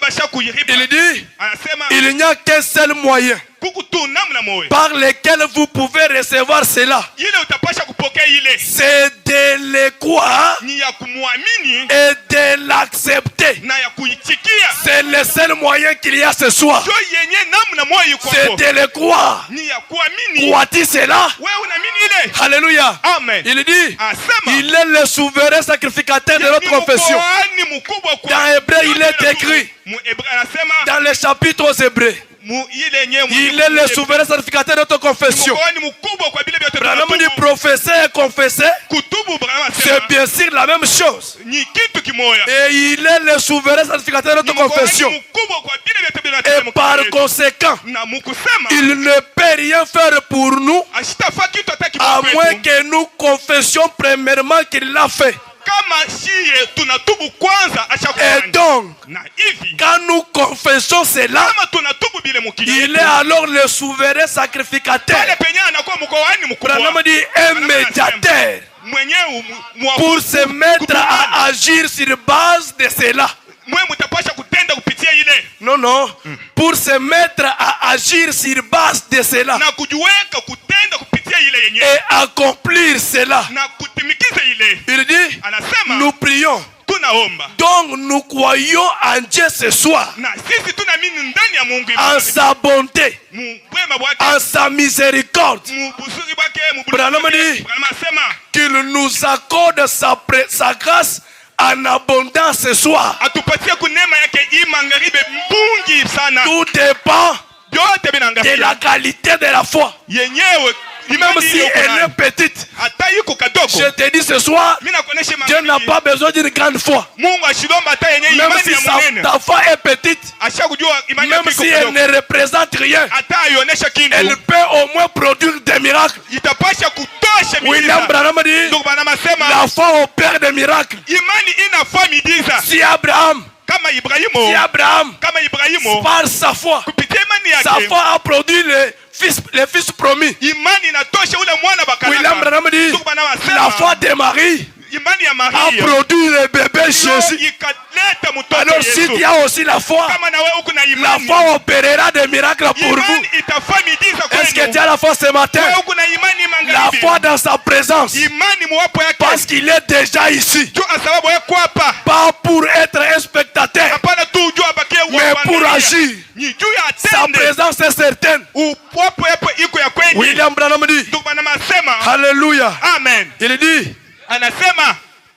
basha kuiripa. Il dit, Anasema il n'y a qu'un seul moyen kukutu namna moyo. par lequel vous pouvez recevoir cela. Ile utapasha kupokea ile. C'est de le croire Ni ya kumwamini et de l'accepter. na ya kuitikia. C'est le seul moyen qu'il y a ce soir. Jo yenye namna moyo C'est kwako. de le croire. Ni ya kuamini. Crois-tu cela? Wewe unaamini ile? Alléluia. Amen. Il dit, Asema il est le souverain sacrificateur de notre confession. Ni mkubwa kwa. Dans Hébreu, il est écrit, Mu Hébreu anasema dans les chapitres aux Hébreux, mu ile yenyewe il est le souverain sacrificateur de notre confession. ni mkubwa kwa vile vyote. Branham dit professer et confesser, Kutubu Branham c'est asema bien sûr la même chose. ni kitu kimoja. Et il est le souverain sacrificateur de notre confession. Mkubwa kwa vile vyote Et par conséquent, na mkusema il ne peut rien faire pour nous ashitafa kitu hata à kidogo moins que nous confessions premièrement qu'il l'a fait. Et donc, quand nous confessons cela, il est alors le souverain sacrificateur. Branham dit un médiateur pour se mettre à agir sur base de cela. Non, non. Pour se mettre à agir sur base de cela. Et accomplir cela. Il dit, nous prions. Donc nous croyons en Dieu ce soir. En sa bonté. En sa miséricorde. Branham dit qu'il nous accorde sa grâce en abondance ce soir. Tout dépend de la qualité de la foi. Même si elle est petite, je te dis ce soir, Dieu n'a pas besoin d'une grande foi. Même si ta foi est petite, même si elle ne représente rien, elle peut au moins produire des miracles. William Branham dit, la foi opère des miracles. Si Abraham, par sa foi a produit le fils promis. William Branham dit, la foi de Marie a produit le bébé Jésus. Alors si tu as aussi la foi opérera des miracles pour vous. Est-ce que tu as la foi ce matin? La foi dans sa présence. Parce qu'il est déjà ici. Pas pour être un spectateur, mais pour agir. Sa présence est certaine. William Branham dit, Alléluia. Amen. Il dit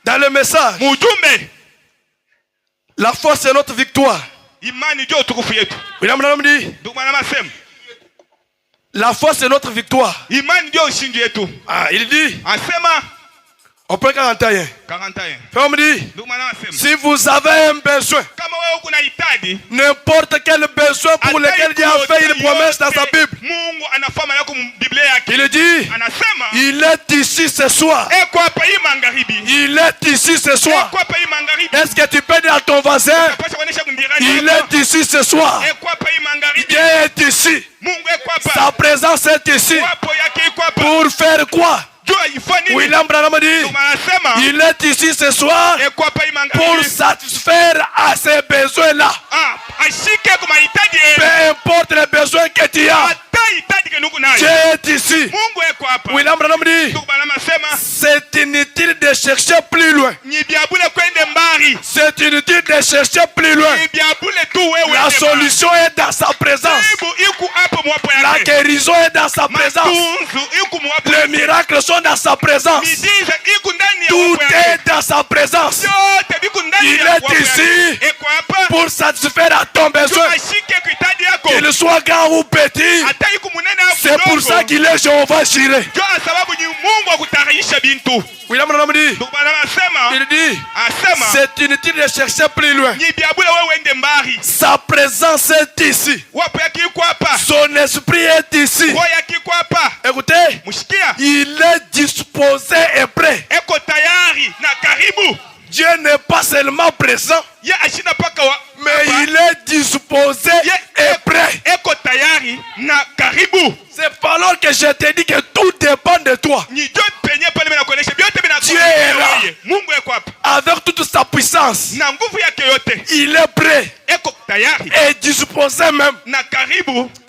dans le message, la foi c'est notre victoire. William Branham dit, la foi c'est notre victoire. Il dit, on peut 41. On me dit, si vous avez un besoin, n'importe quel besoin pour lequel Dieu a fait une promesse dans sa Bible, il dit, il est ici ce soir. Il est ici ce soir. Est-ce que tu peux dire à ton voisin, il est ici ce soir. Dieu est ici. Sa présence est ici. Pour faire quoi? William Branham dit, il est ici ce soir pour satisfaire à ces besoins-là. Peu importe les besoins que tu as, Dieu est ici. William Branham dit, c'est inutile de chercher plus loin. C'est inutile de chercher plus loin. La solution est dans sa présence. La guérison est dans sa présence. Les miracles sont dans sa présence. Tout est dans sa présence. Il est ici pour satisfaire à ton besoin, qu'il soit grand ou petit. C'est pour ça qu'il est Jéhovah Jireh. William Branham dit, il dit, c'est inutile de chercher plus loin. Sa présence est ici. Son esprit est ici. Écoutez, il est disposé et prêt. Dieu n'est pas seulement présent, mais il est disposé et prêt. C'est pas alors que je te dis que tout dépend de toi. Dieu est là avec toute sa puissance. Il est prêt et disposé même.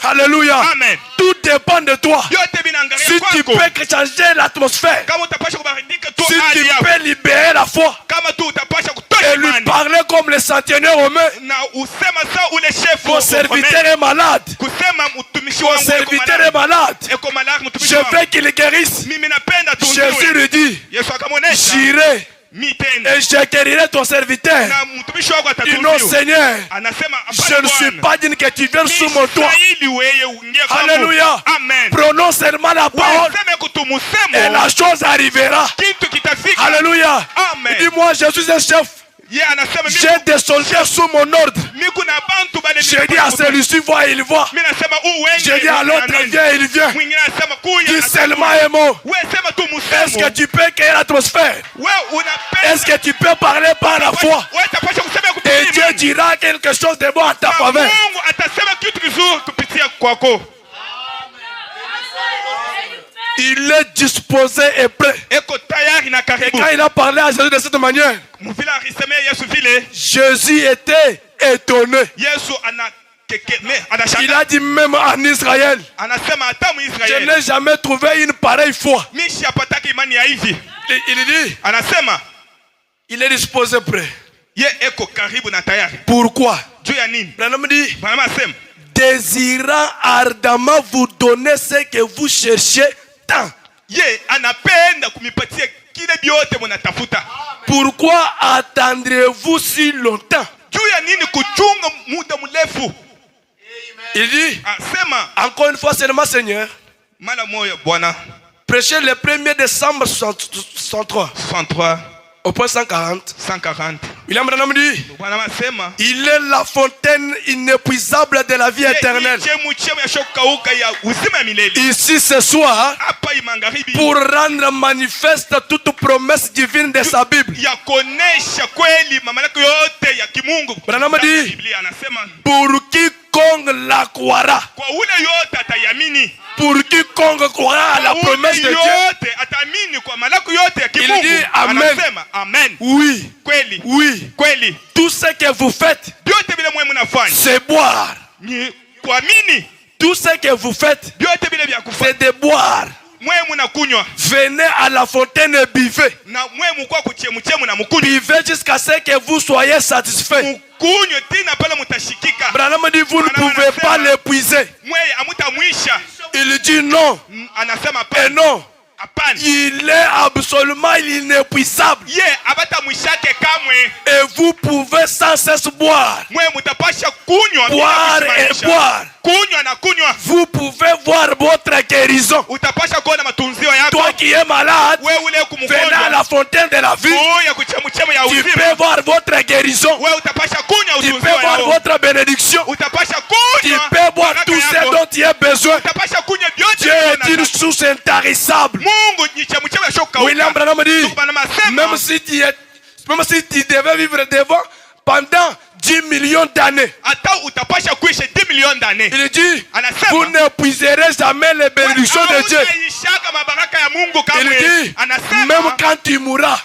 Alléluia. Amen. Tout dépend de toi. Si tu peux changer l'atmosphère, si tu peux libérer la foi et lui parler comme le centenier romain, mon serviteur est malade. Mon serviteur est malade. Je veux qu'il guérisse. Jésus lui dit, j'irai et je guérirai ton serviteur. Du nom Seigneur, je ne suis pas digne que tu viennes sous mon toit. Alléluia. Prononce seulement la parole et la chose arrivera. Alléluia. Dis-moi, je suis un chef. J'ai des soldats sous mon ordre. J'ai dit à celui-ci, vois, il voit. J'ai dit à l'autre, viens, il vient. Dis seulement un mot. Est-ce que tu peux créer l'atmosphère? Est-ce que tu peux parler par la foi? Et Dieu dira quelque chose de bon à ta faveur. Il est disposé et prêt. Et quand il a parlé à Jésus de cette manière, Jésus était étonné. Il a dit même en Israël, je n'ai jamais trouvé une pareille foi. Il dit, il est disposé prêt. Pourquoi? Branham dit, désirant ardemment vous donner ce que vous cherchez tant. Pourquoi attendrez-vous si longtemps? Il dit, encore une fois seulement Seigneur, prêchez le 1er décembre 63. Au point 140. Il est la fontaine inépuisable de la vie éternelle. Ici ce soir, pour rendre manifeste toute promesse divine de sa Bible. Branham dit, pour quiconque la croira. Pour quiconque croira à la promesse de Dieu. Il dit Amen. Oui. Oui. Tout ce que vous faites, c'est boire. Tout ce que vous faites, c'est de boire. Venez à la fontaine et buvez. Buvez jusqu'à ce que vous soyez satisfaits. Branham dit, vous ne pouvez pas l'épuiser. Il dit non. Et non. Il est absolument inépuisable. Et vous pouvez sans cesse boire. Boire et boire. Vous pouvez voir votre guérison. Toi qui es malade, venez à la fontaine de la vie. Tu peux voir votre guérison. Tu peux voir votre bénédiction. Tu peux voir tout ce dont tu as besoin. Dieu est une source intarissable. William Branham dit, même si tu devais vivre devant pendant 10 millions d'années, il dit, vous n'épuiserez jamais les bénédictions de Dieu. Il dit, même quand tu mourras,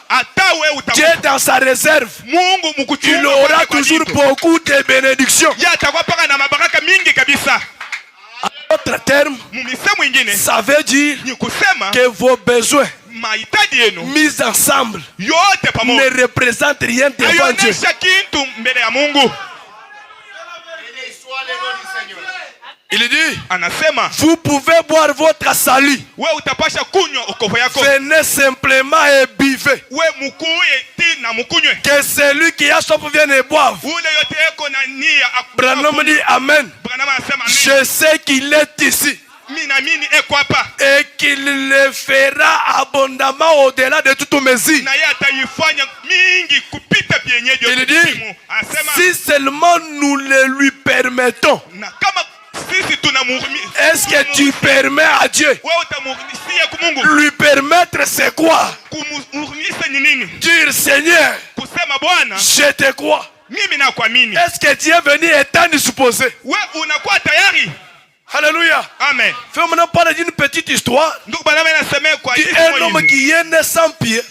Dieu dans sa réserve, il aura toujours beaucoup de bénédictions. En d'autres termes, ça veut dire que vos besoins mis ensemble ne représentent rien devant Dieu. Il dit, vous pouvez boire votre salut. Venez simplement et buvez. Que celui qui a soif vienne et boive. Branham dit Amen. Je sais qu'il est ici. Et qu'il le fera abondamment au-delà de toute mesure. Il dit, si seulement nous le lui permettons. Est-ce que tu permets à Dieu? Lui permettre c'est quoi? Dire Seigneur, je te crois. Est-ce que Dieu est venu étant supposé? Alléluia. Amen. Fais maintenant parler d'une petite histoire. Un homme qui est né sans pied.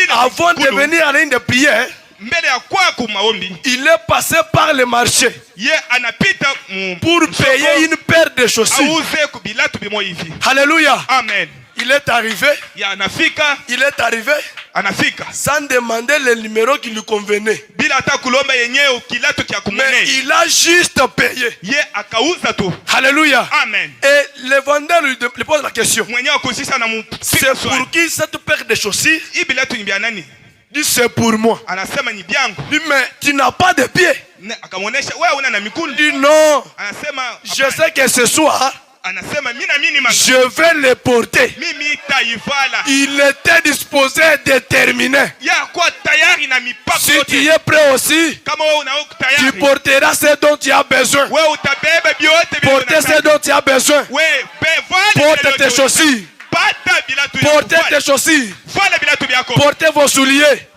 Avant de venir à l'une de prière, il est passé par le marché pour payer une paire de chaussures. Alléluia. Amen. Il est arrivé sans demander le numéro qui lui convenait. Mais il a juste payé. Alléluia. Amen. Et le vendeur lui pose la question. C'est pour qui cette paire de chaussures? Dit c'est pour moi. Dit mais tu n'as pas de pied. Dit non. Je sais que ce soir je vais le porter. Il était disposé et déterminé. Si tu es prêt aussi, tu porteras ce dont tu as besoin. Porter ce dont tu as besoin. Porte tes chaussures. Portez tes chaussures. Portez vos souliers.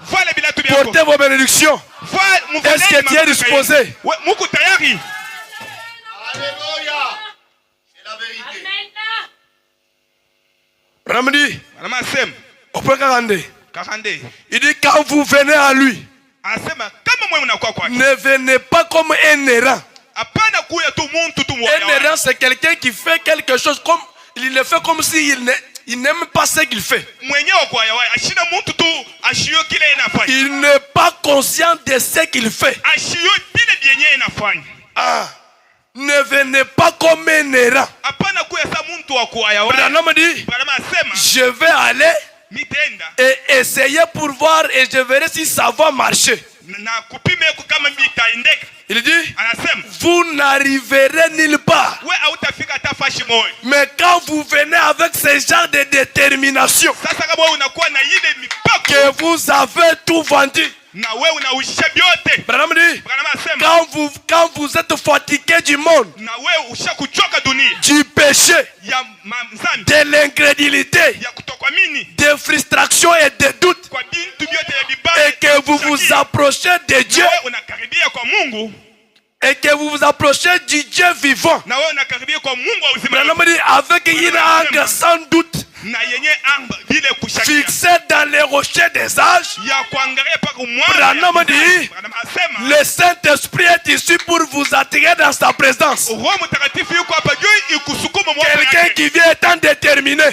Portez vos bénédictions. Est-ce que tu es disposé? Alléluia. C'est la vérité. Ramadi, au point 42. Il dit quand vous venez à lui, ne venez pas comme un errant. Un errant, c'est quelqu'un qui fait quelque chose comme il le fait comme s'il n'aime pas ce qu'il fait. Il n'est pas conscient de ce qu'il fait. Ne venez pas comme un errant. Branham dit, je vais aller et essayer pour voir et je verrai si ça va marcher. Il dit, vous n'arriverez nulle part. Mais quand vous venez avec ce genre de détermination, que vous avez tout vendu. Branham dit, quand vous êtes fatigué du monde, du péché, de l'incrédulité, de frustration et de doute, et que vous vous approchez de Dieu, et que vous vous approchez du Dieu vivant, Branham dit, avec une angle sans doute, fixé dans les rochers des âges, Branham dit, le Saint-Esprit est ici pour vous attirer dans sa présence. Quelqu'un qui vient étant déterminé,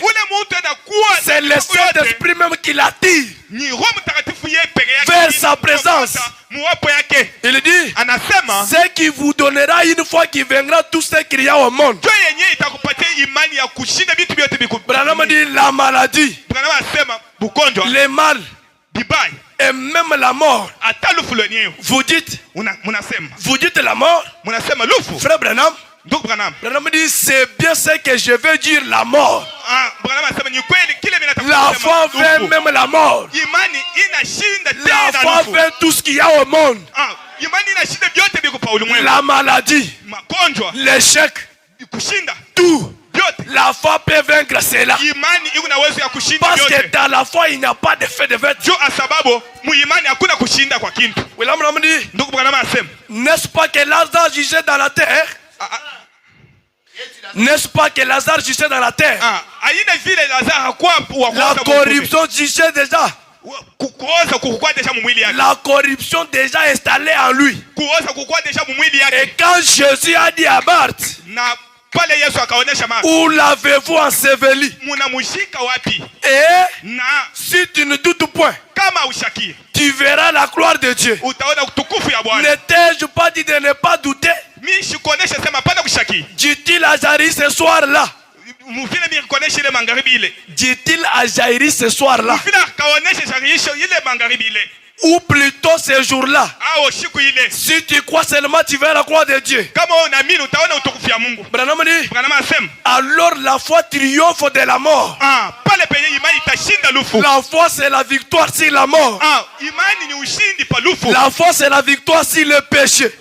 c'est le Saint-Esprit même qui l'attire vers sa présence. Il dit, ce qui vous donnera une fois qu'il viendra tout ce qu'il y a au monde. Branham dit, la maladie, les mal et même la mort. Vous dites la mort, frère Branham. Branham dit, c'est bien ce que je veux dire, la mort. La foi veut même la mort. La foi veut tout ce qu'il y a au monde. La maladie, l'échec, tout. La foi peut vaincre cela. Parce que dans la foi, il n'y a pas d'effet de vertu. N'est-ce pas que Lazare gisait dans la terre? N'est-ce pas que Lazare gisait dans la terre? La corruption gisait déjà. La corruption déjà installée en lui. Et quand Jésus a dit à Marthe, où l'avez-vous enseveli? Et si tu ne doutes point, tu verras la gloire de Dieu. Ne t'ai-je pas dit de ne pas douter? Dit-il à Jaïrus ce soir-là? Dit-il à Jaïrus ce soir-là? Ou plutôt ce jour-là, si tu crois seulement, tu verras la gloire de Dieu. Branham dit, alors la foi triomphe de la mort. La foi c'est la victoire sur la mort. La foi c'est la victoire sur le péché.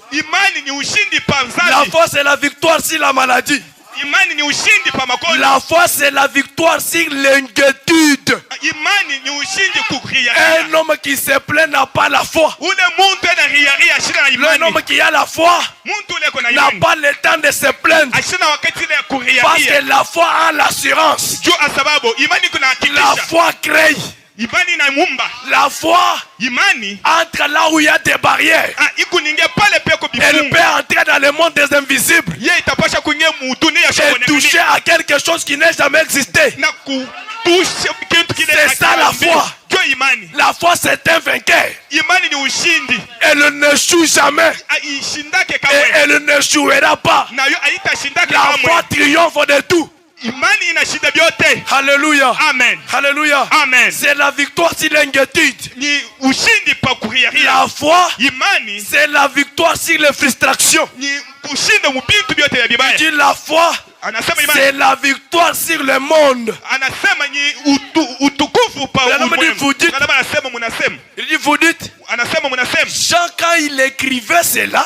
La foi c'est la victoire sur la maladie. La foi c'est la victoire sur l'inquiétude. Un homme qui se plaint n'a pas la foi. Un homme qui a la foi n'a pas le temps de se plaindre. Parce que la foi a l'assurance. La foi crée. La foi entre là où il y a des barrières. Elle peut entrer dans le monde des invisibles et toucher à quelque chose qui n'a jamais existé. C'est ça la foi. La foi c'est un vainqueur. Elle n'échoue jamais. Et elle n'échouera pas. La foi triomphe de tout. Alléluia. Amen. Alléluia. Amen. C'est la victoire sur l'inquiétude. La foi, c'est la victoire sur les frustrations. Il dit la foi, c'est la victoire sur le monde. Il dit vous dites, Jean quand il écrivait cela,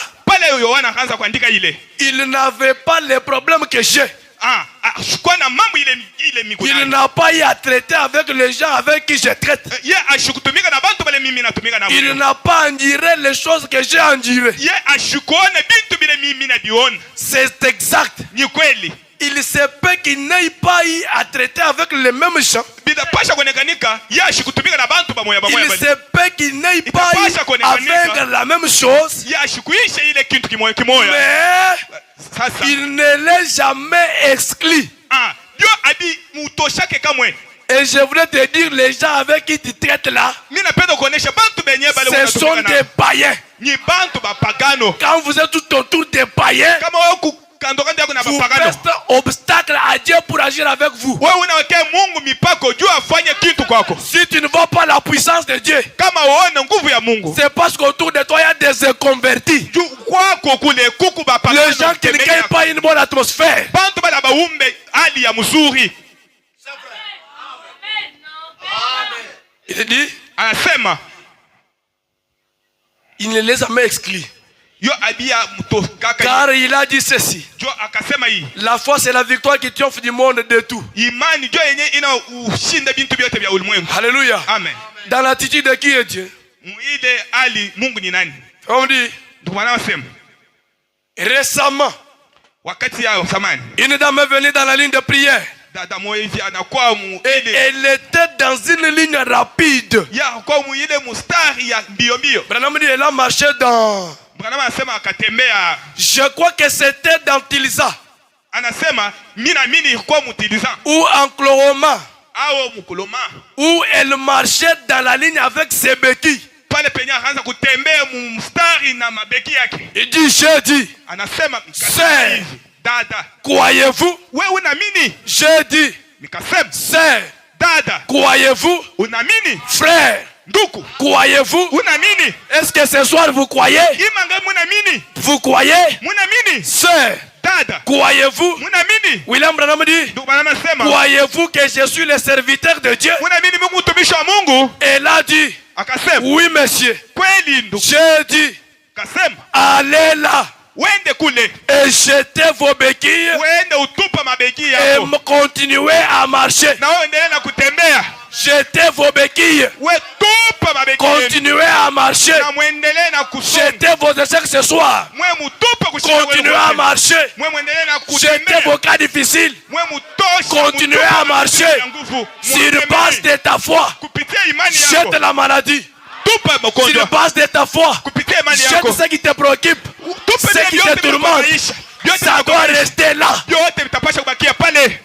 il n'avait pas les problèmes que j'ai. ashukua na mambo ile Il mikutano. n'a pas eu à traiter avec les gens avec qui je traite. Ye ashukutumika na bantu bale mimi natumika na Il wewe. n'a pas enduré les choses que j'ai endurées. Ye ashukuona bintu bile mimi nabiona. C'est exact. Ni kweli. Il se peut qu'il n'ait pas eu à traiter avec les mêmes gens. Bidapasha kuonekanika ye ashikutumika na bantu bamoya bamoya Il bale. se peut qu'il n'ait pas eu à faire la même chose. Ye ashikuisha ile kintu kimoya kimoya. Mais Sasa il ne l'est jamais exclu. yo abi mutoshake kamwe. Et je voulais te dire, les gens avec qui tu traites là, Mimi napenda kuonesha bantu benye bale ce sont des païens. ni bantu bapagano. Quand vous êtes tout autour des païens, Kama wewe kandokando yako na vous bapagano. faites obstacle à Dieu pour agir avec vous. Wewe unawekea Mungu mipako juu afanye kitu kwako. Si tu ne vois pas la puissance de Dieu, Kama uone nguvu ya Mungu. c'est parce qu'autour de toi il y a des inconvertis. Juu kwako kule kuku bapagano. Les gens qui ne gagnent pas une bonne atmosphère. Bantu bala baumbe hali ya mzuri. Il dit, Anasema il ne les a jamais exclus. yo abia mutokaka. Car il a dit ceci. Jo akasema hii. La foi c'est la victoire qui triomphe du monde de tout. Imani jo yenye ina ushinda bintu vyote vya ulimwengu. Alléluia. Amen. Dans l'attitude de qui est Dieu? Muile hali Mungu ni nani? On dit, Ndio maana wasema récemment, wakati ya samani une dame est venue dans la ligne de prière. dada moyo hivi anakuwa Et muile elle était dans une ligne rapide. ya kwa muile mustari ya mbio mbio. Branham dit, elle a marché dans... Bwana anasema akatembea. Je crois que c'était dans Tilsa. Anasema mimi naamini ilikuwa mutiliza Ou en Chloroma. au mkuloma. Où elle marchait dans la ligne avec ses béquilles. Pale penye akaanza kutembea mstari na mabeki yake. Il dit, j'ai dit, Anasema Sir. hivi, dada croyez-vous? wewe unaamini? J'ai dit, Nikasema sœur, dada croyez-vous? unaamini? Frère, Nduku croyez-vous? unaamini? Est-ce que ce soir vous croyez? Imanga munaamini? Vous croyez? Munaamini? Sœur, Dada croyez-vous? munaamini? William Branham dit, Ndugu bana anasema croyez-vous que je suis le serviteur de Dieu? munaamini Mungu mtumishi wa Mungu? Elle a dit, Akasema oui monsieur. kweli ndugu. J'ai dit, Akasema allez là wende kule, et jetez vos béquilles wende utupa mabeki et yako continuez à marcher. na wewe endelee na kutembea. Jetez vos béquilles. We tupa mabeki yenu Continuez à marcher. na muendelee na kusonga. Jetez vos échecs ce soir. Mwe mutupa kushinda Continuez à marcher. Mwe muendelee na Jetez kutembea. vos cas difficiles. Mwe mutosha. Continuez à marcher. Sur base de ta foi, kupitia imani yako. jette la maladie. Tupa Sur magonjwa base de ta foi, kupitia imani jette yako. ce qui te préoccupe. Tupe Ce qui te tourmente. Ça doit rester là. yote vitapasha kubakia pale.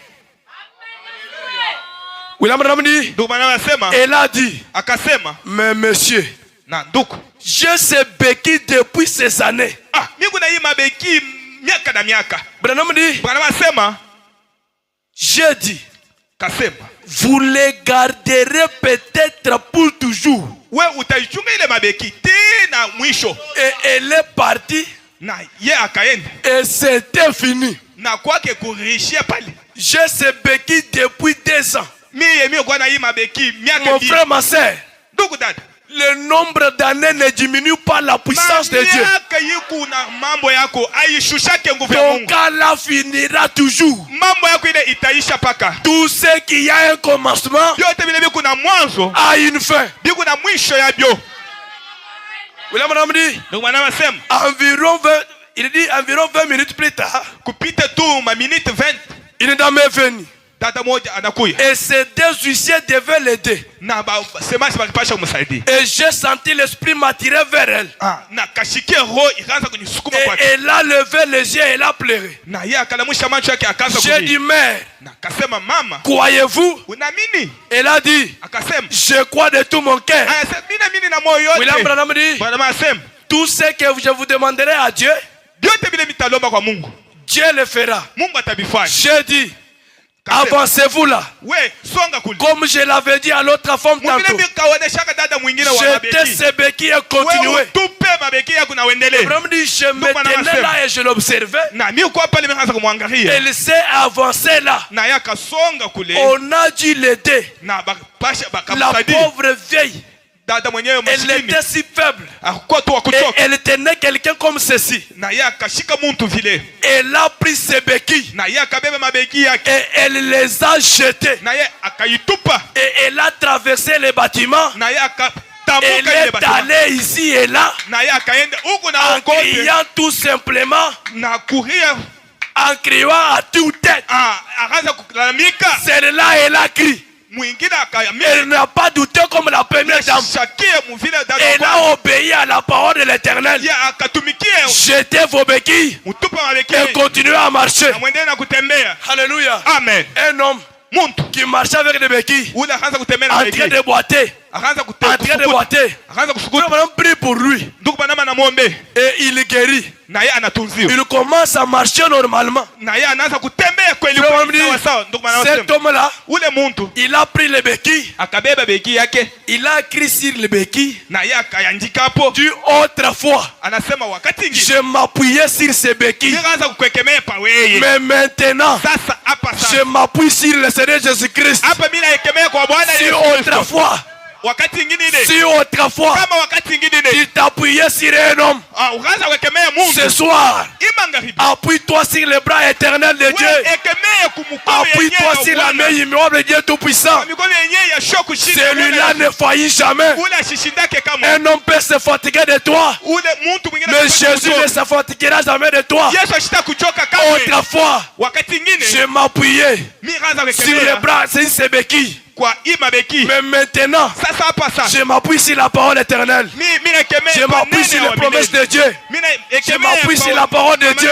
William Branham dit, Ndugu bana anasema elle a dit, akasema mais monsieur, na ndugu j'ai ces béquilles depuis ces années. Mungu na hii mabeki miaka na miaka. Branham dit, Bwana anasema j'ai dit, kasema vous les garderez peut-être pour toujours. we utaichunga ile mabeki tena mwisho. Et elle est partie Na ye akaenda et c'était fini. na kwake kurishia pale. J'ai ces béquilles depuis 2 ans. Mimi kwa na hii mabeki miaka Mon mbili. frère, ma soeur, Ndugu dada, le nombre d'années ne diminue pas la puissance de Dieu. miaka yiku na mambo yako aishushake nguvu ya Ton Mungu. cas là finira toujours. Mambo yako ile itaisha paka. Tout ce qui a un commencement Yote vile biku na mwanzo, a une fin. biku na mwisho ya bio. William Branham dit, Ndugu bwana anasema environ 20, il dit environ 20 minutes plus tard, kupita tu ma minute 20 une dame est venue. dada moja anakuya. Et ces 2 huissiers devaient l'aider. Na ba semaji bakipasha kumsaidia. Et j'ai senti l'esprit m'attirer vers elle. Na kashikia roho ikaanza kunisukuma Et kwake. elle a levé les yeux et elle a pleuré. Na yeye akalamusha macho yake akaanza J'ai kulia. dit, mère, Na akasema mama, croyez-vous? unaamini? Elle a dit, Akasema je crois de tout mon cœur. anasema mimi naamini na moyo William yote. Branham dit, Bwana anasema tout ce que je vous demanderai à Dieu, vyote vile mitalomba kwa Mungu, Dieu le fera. Mungu atabifanya. J'ai dit, avancez-vous là. We songa kule. Comme je l'avais dit à l'autre femme Mwingine tantôt. mimi kaoneshaka dada mwingine wa Jetez mabeki. ces béquilles et Wewe continuez. tupe mabeki yako na uendelee. Branham dit, je me tenais là et je l'observais. Na mimi kwa pale nimeanza kumwangalia. Elle s'est avancée là. Na yaka songa kule. On a dû l'aider. Na bakapasha La bakamsaidia. pauvre vieille dada mwenyewe Elle maskini était si faible. akukuwa tu Et wakuchoka elle tenait quelqu'un comme ceci. na ye akashika muntu vile Elle a pris ses béquilles na ye akabeba mabeki yake et elle les a jetées. na ye akaitupa Et elle a traversé les bâtiments. na ye Elle akatambuka ile est batima allée ici et là na ye akaenda huku na en okote criant tout simplement, na kuria en criant à toute tête. akaanza kulalamika. Celle-là, elle a crié. Mwingine akayamia Elle n'a pas douté comme la première dame. shakie muvile dada Elle a obéi à la parole de l'Éternel. ya akatumikia Jetez vos béquilles mtupa mabeki et continuez à marcher. na mwendee na kutembea. Alléluia. Amen. Un homme Muntu qui marchait avec des béquilles, ule akaanza kutembea na en mabeki train de boiter, akaanza en train de kusukuta boiter. akaanza Nous kusukuta avons prié pour lui ndugu banama na muombe et il guérit. na yeye anatunziwa Il commence à marcher normalement. na yeye anaanza kutembea kweli Frère, kweli on sawa dit, sawa. Ndugu banama cet homme-là, ule muntu il a pris les béquilles, akabeba beki yake il a écrit sur les béquilles. na yeye akayandika hapo, Du autrefois, anasema wakati ingine je m'appuyais sur ces béquilles. nikaanza kukwekemea pa wewe, Mais maintenant, sasa hapa je sasa m'appuie sur le Seigneur Jésus-Christ. hapa mimi naekemea kwa Bwana Si Yesu Kristo. autrefois, Wakati ingine ile si autrefois, kama wakati ingine ile tu t'appuyais sur un homme, ukaanza kuekemea Mungu ce soir, imangaribi appuie-toi sur les bras éternels de Dieu. wewe ekemee kumkono Appuie-toi sur la main immuable de Dieu Tout-Puissant. mikono yenyewe ya shoku kushinda Celui-là ne faillit jamais. ule ashishindake kama Un homme peut se fatiguer de toi, ule mtu mwingine mais Jésus ne se fatiguera jamais de toi. Yesu ashita kuchoka kama Autrefois, wakati ingine je m'appuyais mimi kaanza sur les kuekemea bras, sur ses béquilles. kwa imabeki Mais maintenant, sasa hapa sasa je m'appuie sur la parole éternelle. mimi naekemea Je m'appuie sur les promesses de Dieu. Je m'appuie sur la parole de Dieu.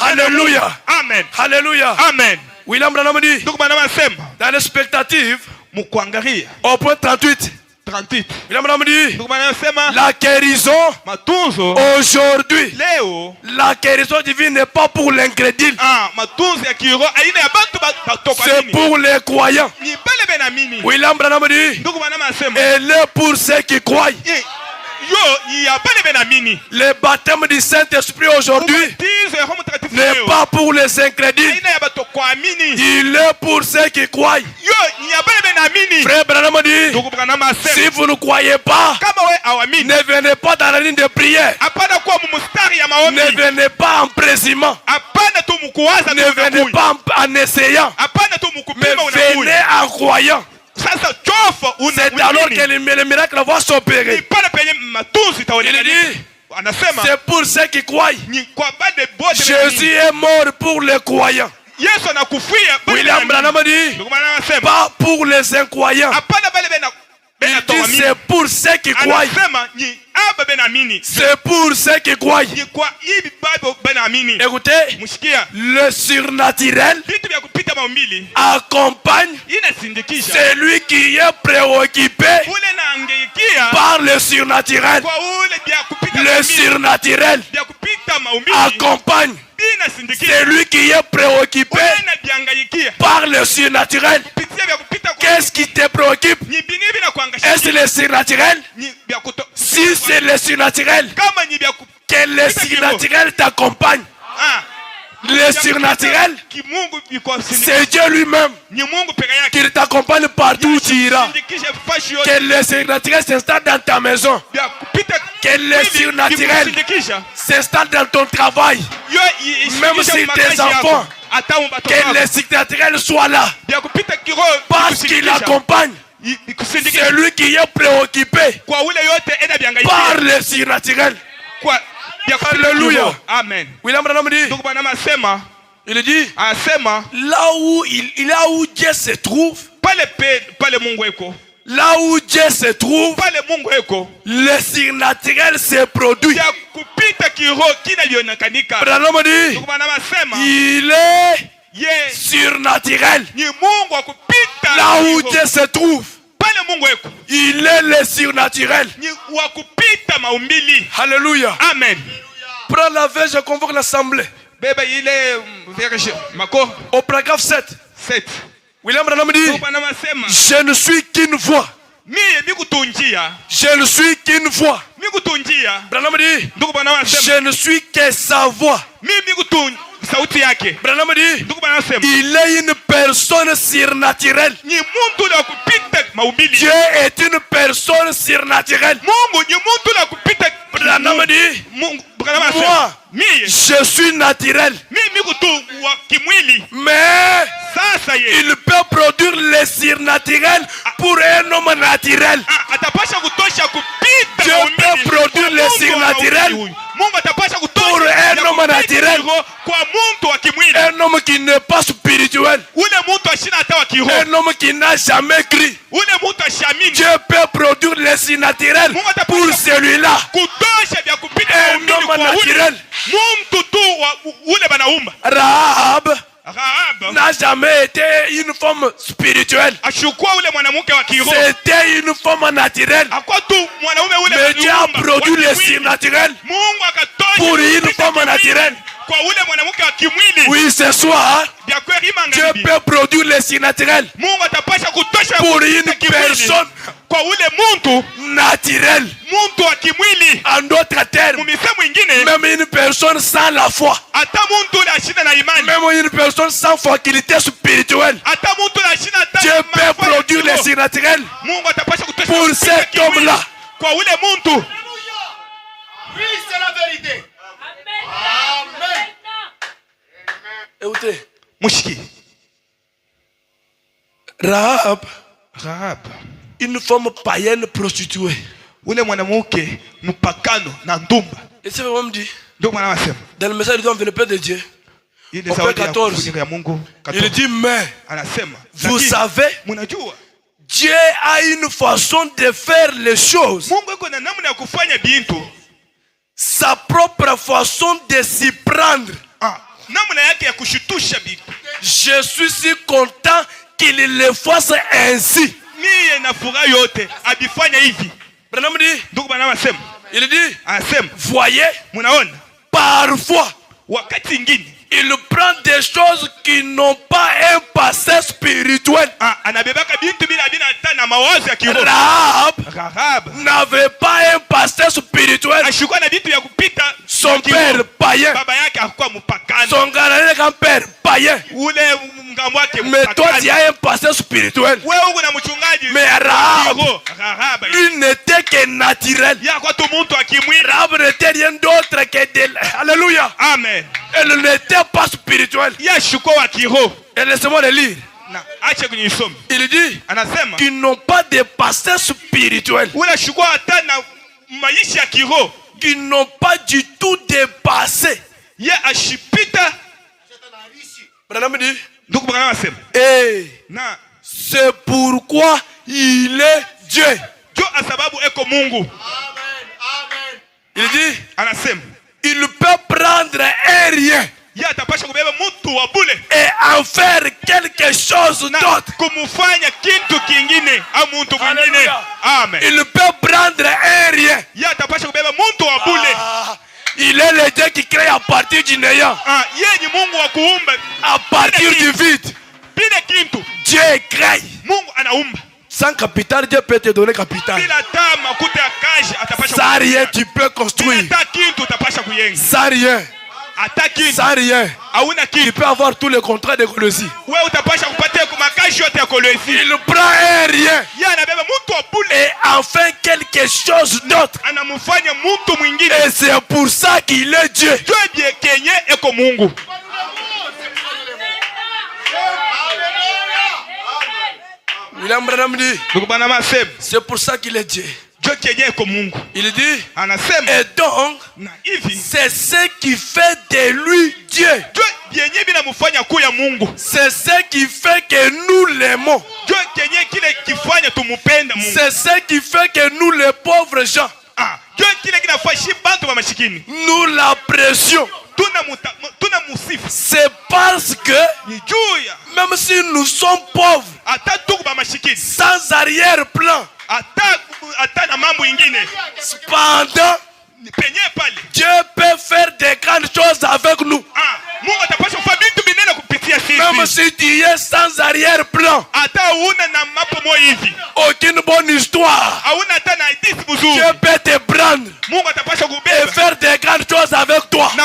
Alléluia. Amen. Alléluia. Amen. William Branham dit, Ndugu bana wanasema dans l'expectative, mkuangalia au point 38, 38. William Branham dit, Ndugu bana wanasema la guérison matunzo aujourd'hui, leo la guérison divine n'est pas pour l'incrédule, matunzo ya kiroho aina ya bantu batoka c'est nini pour les croyants. ni bale benamini. William Branham dit, Ndugu bana wanasema elle est pour ceux qui croient. yo ya bale benamini Le baptême du Saint-Esprit aujourd'hui ubatizo ya Roho Mtakatifu n'est leo pas pour les incrédules, aina ya batokuamini il est pour ceux qui croient. yo ya bale benamini. Frère Branham dit, Ndugu bana wanasema si vous ne croyez pas, kama we awamini ne venez pas dans la ligne de prière. hapana kuwa mumustari ya maombi, Ne venez pas en présiment. hapana tu mkuwaza Ne venez pas en essayant. hapana tu Mais mukupima venez unakuja. en croyant. Sasa chofa C'est alors que le miracle va ni s'opérer. pale penye matunzi Il itaonekana. dit, Anasema c'est pour ceux qui croient. ni kwa bade bote Jésus est mort pour les croyants. Yesu anakufia bale William benamini. Branham dit, Ndugu bana anasema pas pour les incroyants. hapana bale bena Il bena dit, toamini. c'est pour ceux qui croient. Anasema ni aba benamini. C'est pour ceux qui croient. Ni kwa hivi Bible benamini. Écoutez, Mshikia le surnaturel vitu vya kupita maumbili accompagne inasindikisha celui qui est préoccupé ule naangeikia par le surnaturel. kwa ule vya kupita Le maumbili surnaturel vya kupita maumbili accompagne inasindikisha celui qui est préoccupé ule na viangaikia par le surnaturel. kupitia vya kupita kwa Qu'est-ce qui te préoccupe? ni bini vina kuangasha Est-ce le surnaturel? ni vya kuto Si c'est le surnaturel, kama ni vya que le surnaturel t'accompagne. Le surnaturel, kimungu viko c'est Dieu lui-même ni Mungu peke yake qui t'accompagne partout où tu iras. sindikisha fashi yote Que le surnaturel s'installe dans ta maison. vya kupita Que le surnaturel sindikisha s'installe dans ton travail. yo Même si tes enfants, hata que le surnaturel soit là. vya kupita kiroho Parce qu'il accompagne kusindikisha celui qui est préoccupé kwa ule yote ena par viangaikia le surnaturel. kwa vya kupita Alléluia. kiroho. Amen. William Branham dit, Ndugu bwana anasema il dit, anasema là où Dieu se trouve, pale Mungu eko là où Dieu se trouve, pale Mungu eko le surnaturel se produit. vya kupita kiroho kinavyoonekanika. Branham dit, Ndugu bwana anasema il est ye surnaturel. ni Mungu wa kupita Là où kiroho. Dieu se trouve, Pale Mungu eko il est le surnaturel. ni wa kupita maumbili. Alléluia. Amen. Prends la veille, je convoque l'assemblée. Beba ile verge mako Au paragraphe 7, 7. William Branham dit, Ndugu bwana anasema je ne suis qu'une voix. Je ne suis qu'une voix. Branham dit, je ne suis que sa voix. Branham dit, il est une personne surnaturelle. Dieu est une personne surnaturelle. Branham dit, moi, je suis naturel. Mais il peut produire le surnaturel pour un homme naturel. Dieu peut produire le surnaturel pour un homme naturel. Un homme qui n'est pas spirituel. Un homme qui n'a jamais cru. Dieu peut produire le surnaturel pour celui-là. Un homme naturel. Rahab n'a jamais été une femme spirituelle. C'était une femme naturelle. Mais Dieu a produit le surnaturel pour une femme naturelle. Oui, ce soir, Dieu peut produire le surnaturel pour une personne naturelle. En d'autres termes, même une personne sans la foi, même une personne sans faculté spirituelle, Dieu peut produire le surnaturel pour cet homme-là. Oui, c'est la vérité. Amen. Écoutez, Rahab, une femme païenne prostituée. Et c'est vraiment dit dans le message enveloppé de Dieu, au verset 14, il dit, mais vous savez, Dieu a une façon de faire les choses, sa propre façon de s'y prendre. Je suis si content qu'il le fasse ainsi. Il dit, voyez, parfois, il prend des choses qui n'ont pas un passé spirituel. Rahab n'avait pas un passé spirituel. Son père païen, son grand-père païen. Mais toi tu as un passé spirituel. Mais Rahab, lui n'était que naturel. Rahab n'était rien d'autre que de... Alléluia. Amen. Elle n'était pas spirituelle. Et laissez-moi le lire. Il dit qu'ils n'ont pas de passé spirituel. Qu'ils n'ont pas du tout dépassé. Branham dit, et c'est pourquoi il est Dieu. Il dit, il peut prendre un rien et en faire quelque chose d'autre. Il peut prendre un rien. Il est le Dieu qui crée à partir du néant, à partir du vide. Dieu crée. Sans capital, Dieu peut te donner capital. Sans rien, tu peux construire. Sans rien. Sans rien, tu peux avoir tous les contrats de Colosie. Il prend un rien et en fait quelque chose d'autre. Et c'est pour ça qu'il est Dieu. William Branham dit, c'est pour ça qu'il est Dieu. Il dit, et donc, c'est ce qui fait de lui Dieu. C'est ce qui fait que nous l'aimons. C'est ce qui fait que nous les pauvres gens, nous l'apprécions. C'est parce que même si nous sommes pauvres, sans arrière-plan, cependant, Dieu peut faire des grandes choses avec nous. Même si tu es sans arrière-plan, aucune bonne histoire, Dieu peut te prendre et faire des grandes choses avec toi. Il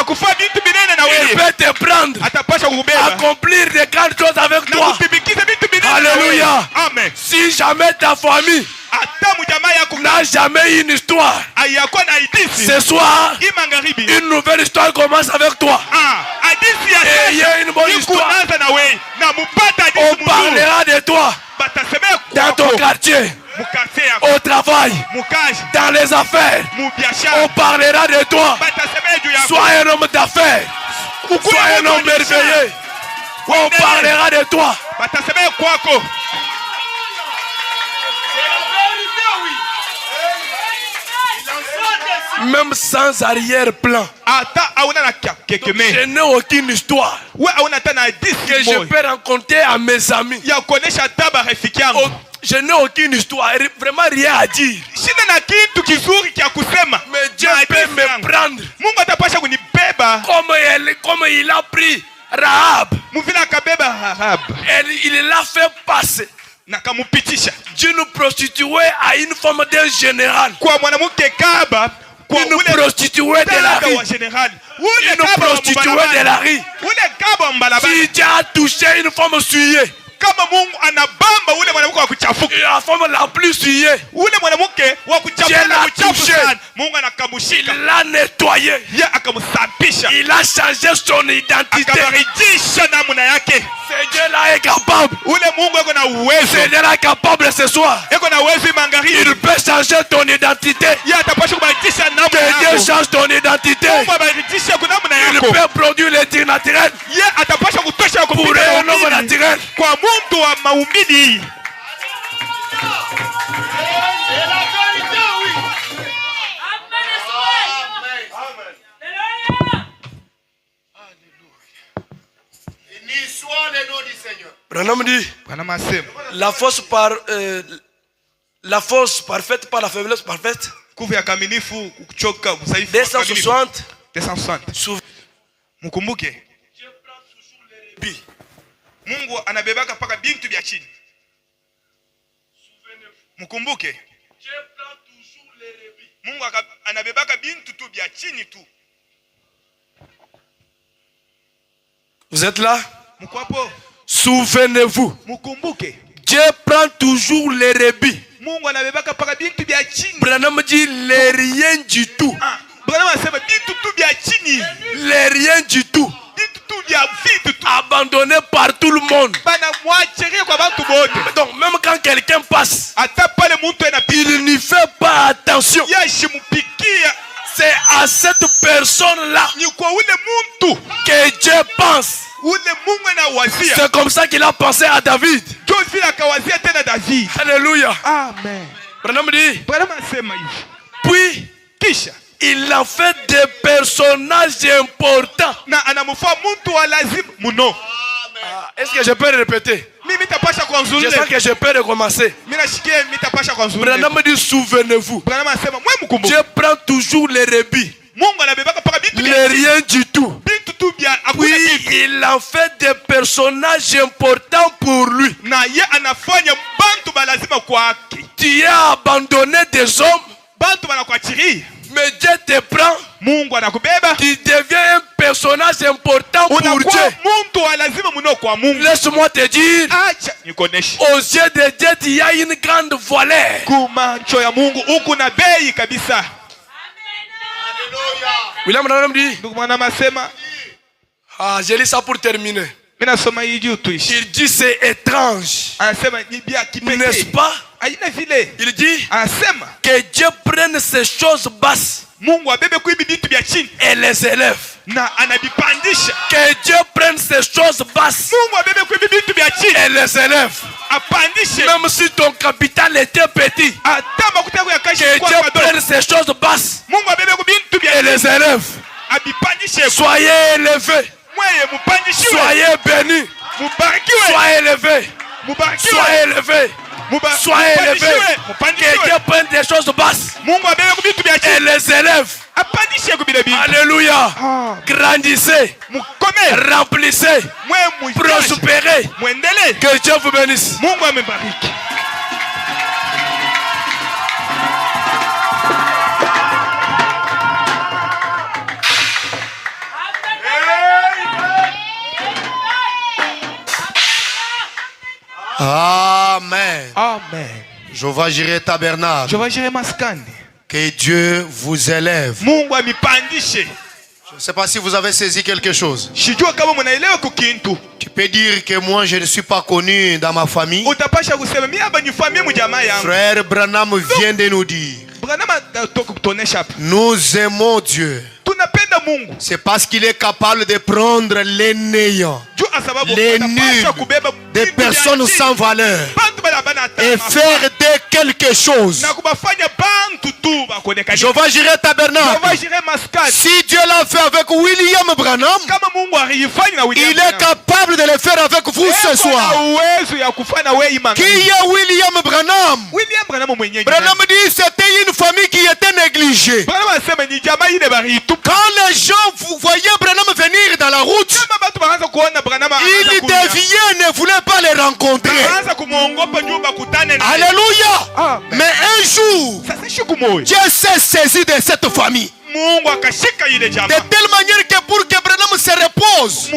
peut te prendre, accomplir des grandes choses avec toi. Alléluia. Amen. Si jamais ta famille n'a jamais eu une histoire, ce soir, une nouvelle histoire commence avec toi. Et il y a une bonne histoire. On parlera de toi dans ton quartier, au travail, dans les affaires. On parlera de toi. Sois un homme d'affaires. Sois un homme merveilleux. On parlera de toi. Même sans arrière-plan, je n'ai aucune histoire que je peux rencontrer à mes amis. Je n'ai aucune histoire, vraiment rien à dire. Mais Dieu peut me prendre comme il a pris Rahab. Il l'a fait passer d'une prostituée à une femme d'un général. Une prostituée de la rue. Une prostituée de la rue. Si tu as touché une femme souillée, la femme la plus souillée, Dieu l'a touché. Il l'a nettoyé. Il a changé son identité. Ce Dieu-là est capable. Ce Dieu-là est capable ce soir. Il peut changer ton identité. Que Dieu change ton identité. Il peut produire l'éthique naturelle pour un homme naturel. Branham dit la force parfaite par la faiblesse parfaite. 260. Mkumbuke Mungu anabebaka paka bintu vya chini. Mkumbuke Mungu anabebaka bintu tu vya chini tu. Vous êtes là? Mkwapo. Souvenez-vous. Mkumbuke Dieu prend toujours les rébis. Mungu anabebaka paka bintu vya chini. Branham dit les rien du tout. Branham asema bintu tu vya chini. Les rien du tout. Abandonné par tout le monde. Donc même quand quelqu'un passe, il n'y fait pas attention. C'est à cette personne-là que Dieu pense. C'est comme ça qu'il a pensé à David. Alléluia. Amen. Puis il a fait des personnages importants. Est-ce que je peux le répéter? Je sens que je peux recommencer. Branham dit souvenez-vous. Dieu prend toujours les rébis. Les rien du tout. Puis il a fait des personnages importants pour lui. Tu as abandonné des hommes, mais Dieu te prend. Tu deviens un personnage important pour Dieu. Laisse-moi te dire, aux yeux de Dieu, il y a une grande valeur. William Branham dit, je lis ça pour terminer. Il dit c'est étrange, n'est-ce pas? Il dit que Dieu prenne ces choses basses et les élève. Que Dieu prenne ces choses basses et les élève. Même si ton capital était petit, que Dieu prenne ces choses basses et les élève. Soyez élevés. Soyez bénis. Soyez élevés. Soyez élevés. soient élevés. Que Dieu prenne des choses basses et les élève. Alléluia. Grandissez, remplissez, prospérez. Que Dieu vous bénisse. Amen. Amen. Jehovah Jireh Tabernacle. Que Dieu vous élève. Je ne sais pas si vous avez saisi quelque chose. Tu peux dire que moi je ne suis pas connu dans ma famille. Frère Branham vient de nous dire, nous aimons Dieu. C'est parce qu'il est capable de prendre les néants, les nuls, des personnes sans valeur et faire de quelque chose. Jehovah Jireh Tabernacle. Si Dieu l'a fait avec William Branham, il est capable de le faire avec vous ce soir. Qui est William Branham? Branham dit c'était une famille qui était négligée. Quand les gens voyaient Branham venir dans la route, ils deviennent, ne voulaient pas les rencontrer. Alléluia. Mais un jour, Dieu s'est saisi de cette famille. De telle manière que pour que Branham se repose,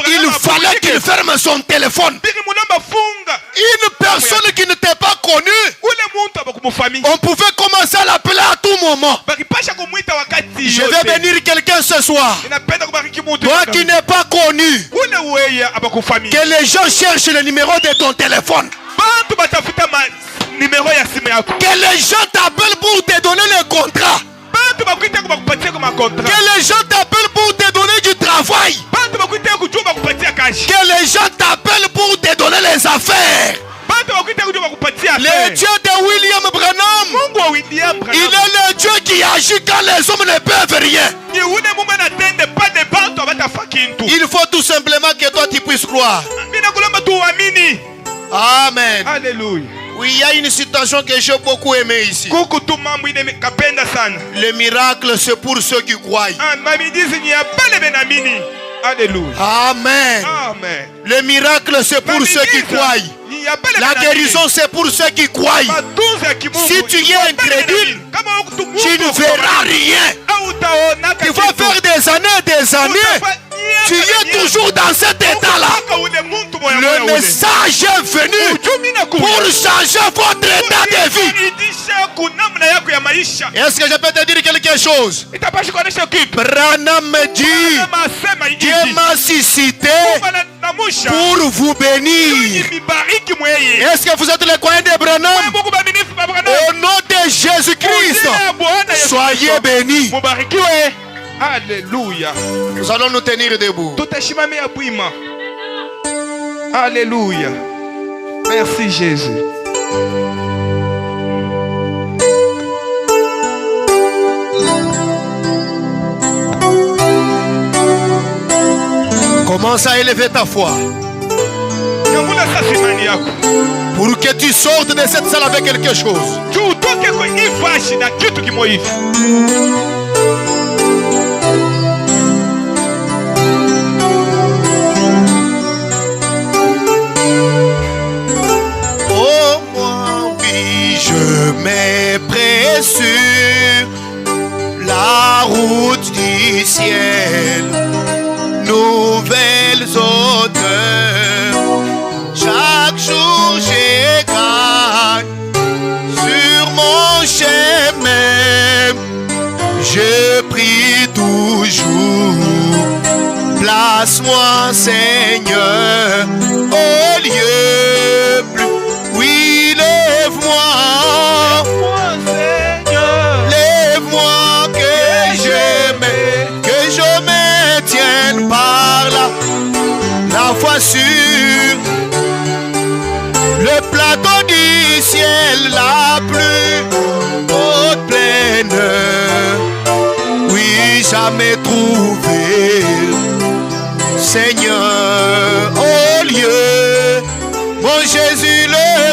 il fallait qu'il ferme son téléphone. Une personne qui n'était pas connue, on pouvait commencer à l'appeler à tout moment. Je vais bénir quelqu'un ce soir. Toi qui n'es pas connu, que les gens cherchent le numéro de ton téléphone. Que les gens t'appellent pour te donner le contrat. Que les gens t'appellent pour te donner du travail. Que les gens t'appellent pour te donner les affaires. Le Dieu de William Branham, il est le Dieu qui agit quand les hommes ne peuvent rien. Il faut tout simplement que toi tu puisses croire. Amen. Alléluia. Oui, il y a une situation que j'ai beaucoup aimée ici. Le miracle, c'est pour ceux qui croient. Alléluia. Amen. Amen. Le miracle, c'est pour ceux qui croient. La guérison, c'est pour ceux qui croient. Si tu es incrédule, tu ne verras rien. Tu vas faire des années. Tu es toujours dans cet état-là. Le message est venu pour changer votre état de vie. Est-ce que je peux te dire quelque chose? Branham me dit, Dieu m'a suscité pour vous bénir. Est-ce que vous êtes les croyants de Branham? Au nom de Jésus-Christ, soyez bénis. Alléluia. Nous allons nous tenir debout. Alléluia. Merci Jésus. Commence à élever ta foi pour que tu sortes de cette salle avec quelque chose. Oh moi oui, je mets près sur la route du ciel, nouvelles odeurs. Chaque jour je gagne sur mon chemin. Je prie toujours, place-moi Seigneur au lieu plus. Oui, lève-moi, lève-moi que je me tienne par la foi sur le plateau du ciel, la plus haute plaine. Oui, jamais trouvé Seigneur au lieu, mon Jésus le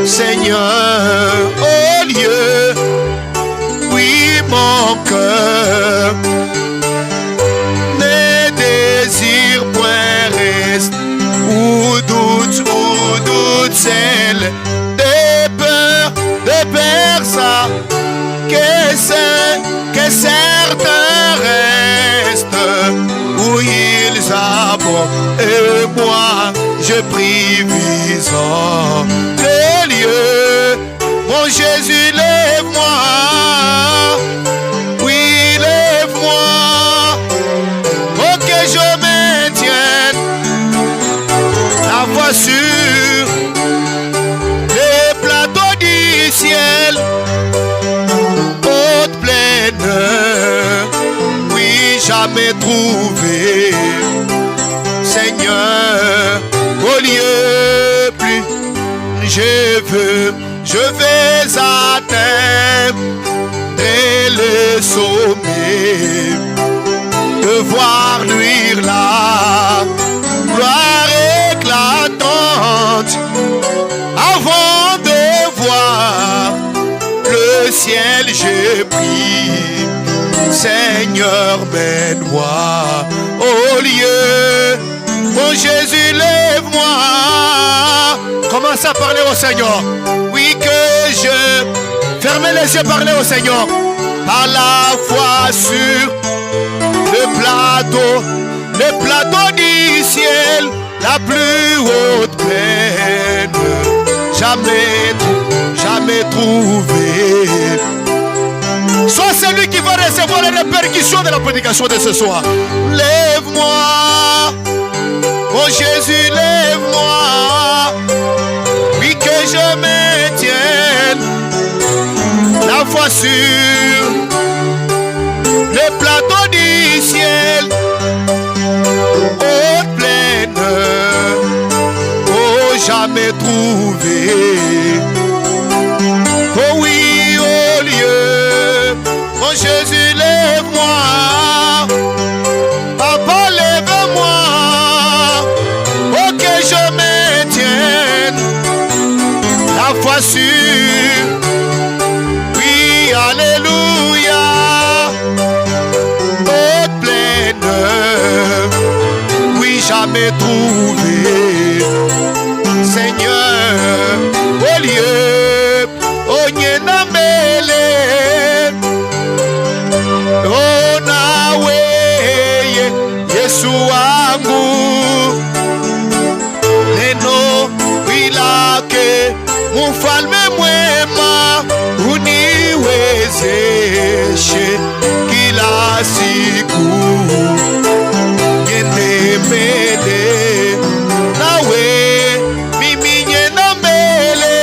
Seigneur, au lieu, oui mon cœur ne désire point reste ou doute celle de peur ça que certains restent où ils abondent et moi je prie visant le lieu. Mon Jésus, lève-moi, oui lève-moi, pour que je maintienne la voie sur les plateaux du ciel, haute plaine, oui jamais trouvé, Seigneur, au lieu plus je vais atteindre le sommet, de voir luire la gloire éclatante, avant de voir le ciel, je prie, Seigneur, mène-moi au lieu. Mon Jésus, lève-moi. Commence à parler au Seigneur. Oui, que je ferme les yeux, parler au Seigneur. À la fois sur le plateau du ciel, la plus haute plaine, jamais trouvé. Sois celui qui va recevoir les répercussions de la prédication de ce soir. Lève-moi. Oh Jésus, lève-moi, oui que je me tienne la foi sur le plateau du ciel, haute plaine, oh jamais trouvé. Oh oui, au lieu, oh Jésus, lève-moi, Papa, lève-moi. Je maintienne la foi sur, oui, alléluia, haute plaine, oui, jamais trouvé, Seigneur, au lieu, au nyenamele, oh nawe, Yesu wangu. Wilake mufalme mwema uniwezeshe kila siku niende mbele nawe mimi nienda mbele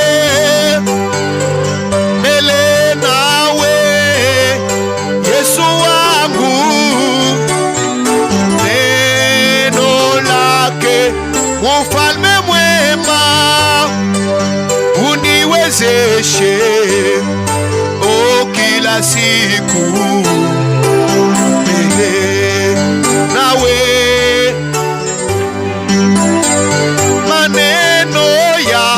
nawe Yesu wangu neno lake mufalme uniwezeshe o kila siku mbele nawe. Maneno ya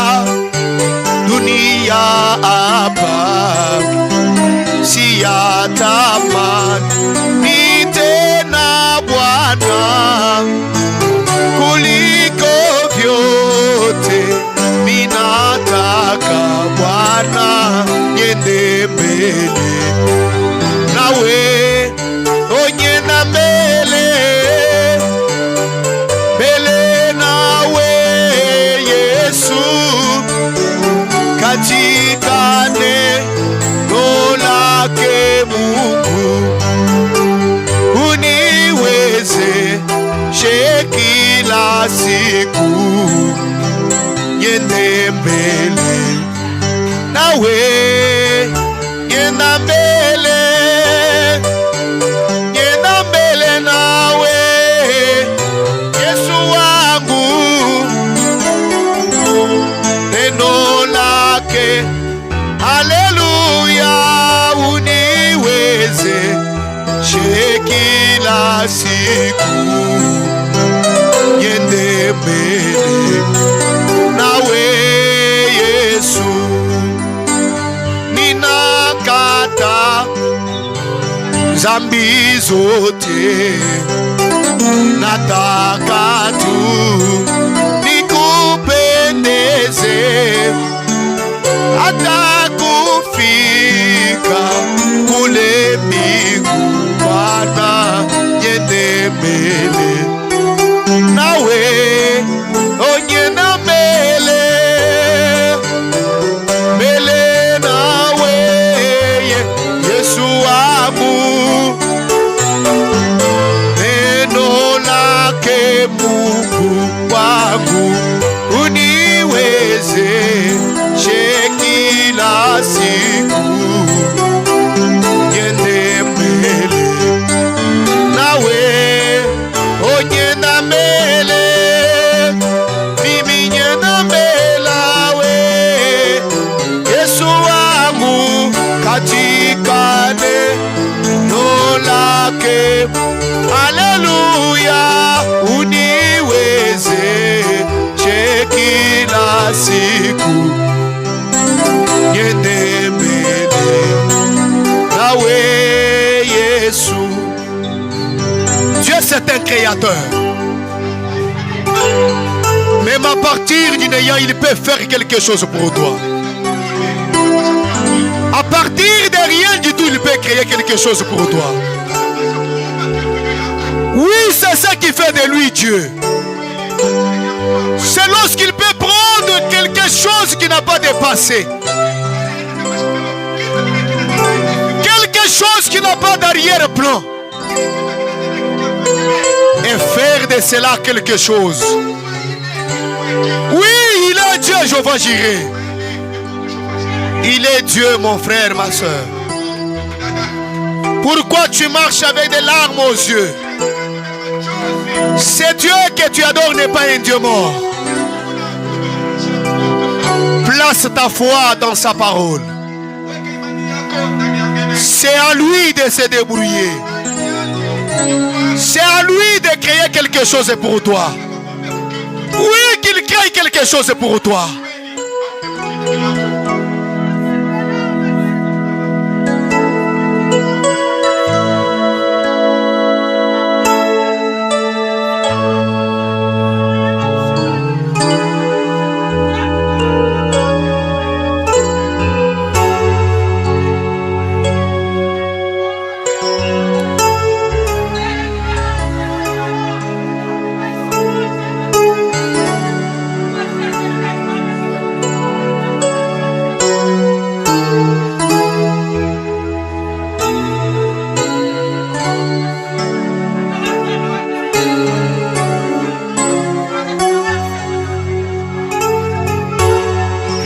dunia hapa si ya thamani tena Bwana kuliko vyote. Minataka Bwana niende mbele nawe, onyenda mbele nawe Yesu, katika neno lake Mungu uniwezeshe kila siku niende mbele nawe, nienda mbele nawe Yesu wangu, neno lake haleluya uniwezeshe kila siku niende mbele nawe. zambi zote nataka tu nikupendeze hata kufika kule mbingu Bwana yende mbele nawe onyenda mbele mbele nawe Yesu wangu neno lake Mungu wangu uniweze kila siku yende mbele nawe onyenda mbele mimi nyenda mbele we Yesu wangu katika neno lake haleluya uniweze kila siku yende mbele nawe Yesu. Dieu c'est un créateur. Même à partir du néant, il peut faire quelque chose pour toi. À partir de rien du tout, il peut créer quelque chose pour toi. Oui, c'est ça qui fait de lui Dieu. C'est lorsqu'il peut prendre quelque chose qui n'a pas dépassé. Quelque chose qui n'a pas d'arrière-plan. Et faire de cela quelque chose. Oui, il est Dieu, Jéhovah Jireh. Il est Dieu, mon frère, ma soeur. Pourquoi tu marches avec des larmes aux yeux? C'est Dieu que tu adores, n'est pas un Dieu mort. Place ta foi dans sa parole. C'est à lui de se débrouiller. C'est à lui de créer quelque chose pour toi. Oui, qu'il crée quelque chose pour toi.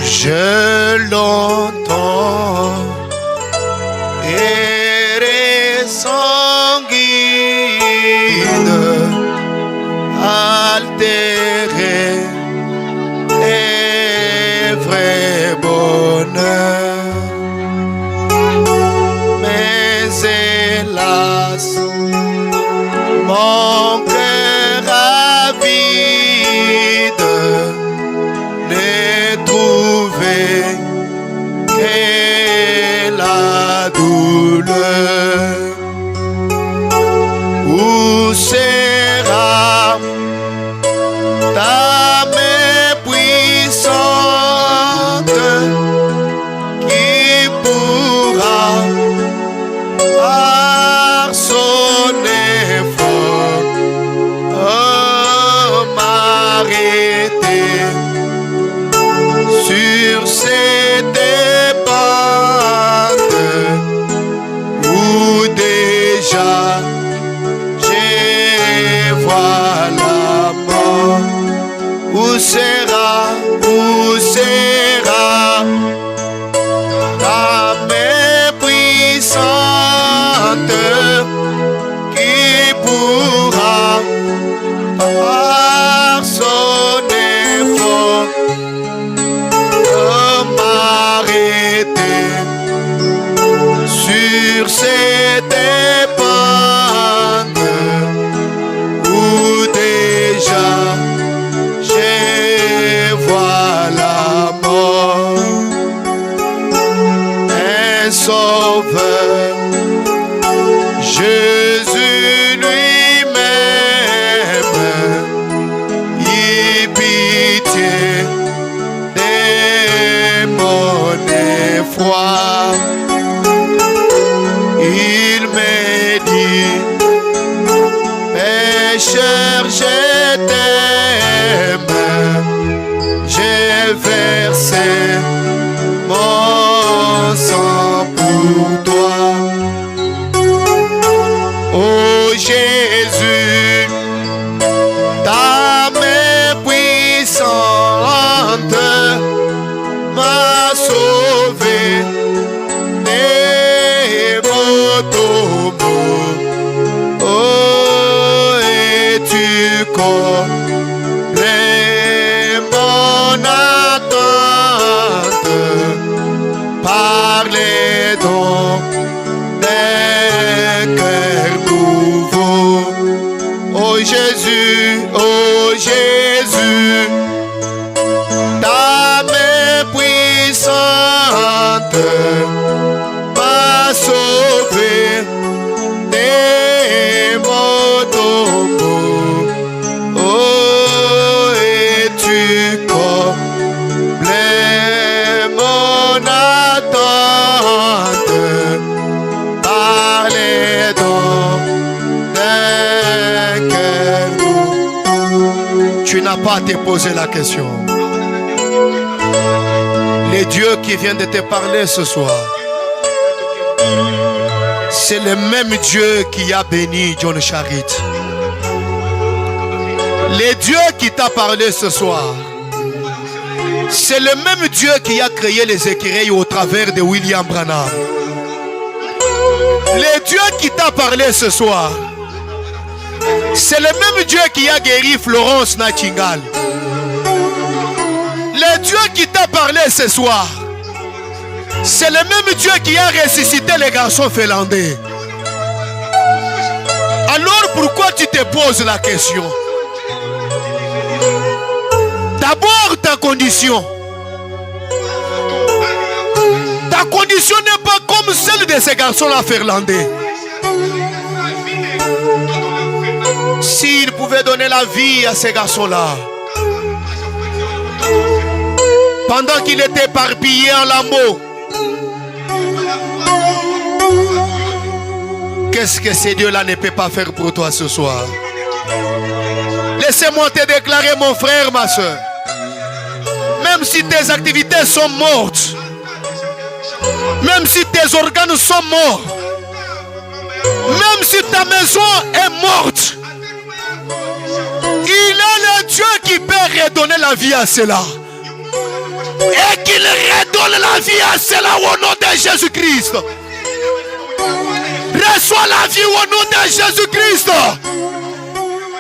Je l'entends errer sanguine, altéré et vrai bonheur. Mais hélas, mon cœur avide n'est trouvé que la douleur. Où sera ta main puissante qui pourra par son effort m'arrêter sur cette pente où déjà je vois la mort. Où sera ta main puissante qui pourra par son effort m'arrêter sur cette pente où déjà je vois la mort. Un sauveur, il me dit, pécheur, je t'aime, j'ai versé mon sang pour toi. Oh Jésus, ta main puissante m'a sauvé des maux tombeaux. Oh, et tu comblais mon attente par les dons d'un cœur nouveau. Oh Jésus, ta main puissante m'a sauvé des maux tombeaux. Oh, et tu comblais mon attente par les dons d'un cœur nouveau. Tu n'as pas à te poser la question. Les dieux qui viennent de te parler ce soir, c'est le même Dieu qui a béni John Charit. Le Dieu qui t'a parlé ce soir, c'est le même Dieu qui a créé les écureuils au travers de William Branham. Le Dieu qui t'a parlé ce soir, c'est le même Dieu qui a guéri Florence Nightingale. Le Dieu qui t'a parlé ce soir, c'est le même Dieu qui a ressuscité les garçons finlandais. Alors pourquoi tu te poses la question? D'abord ta condition. Ta condition n'est pas comme celle de ces garçons-là finlandais. S'il pouvait donner la vie à ces garçons-là, pendant qu'il était éparpillé en lambeaux, qu'est-ce que ces dieux-là ne peuvent pas faire pour toi ce soir? Laissez-moi te déclarer, mon frère, ma soeur. Même si tes activités sont mortes, même si tes organes sont morts, même si ta maison est morte, il est le Dieu qui peut redonner la vie à cela. Et qu'il redonne la vie à cela au nom de Jésus-Christ. Reçois la vie au nom de Jésus-Christ.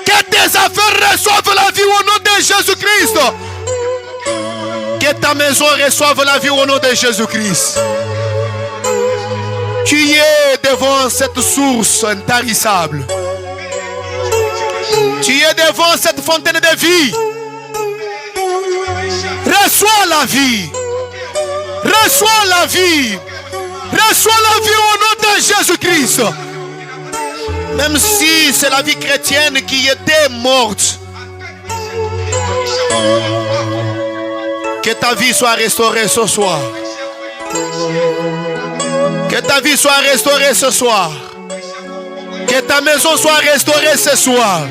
Que tes affaires reçoivent la vie au nom de Jésus-Christ. Que ta maison reçoive la vie au nom de Jésus-Christ. Tu es devant cette source intarissable. Tu es devant cette fontaine de vie. Reçois la vie. Reçois la vie. Reçois la vie au nom de Jésus-Christ. Même si c'est la vie chrétienne qui était morte. Que ta vie soit restaurée ce soir. Que ta vie soit restaurée ce soir. Que ta maison soit restaurée ce soir.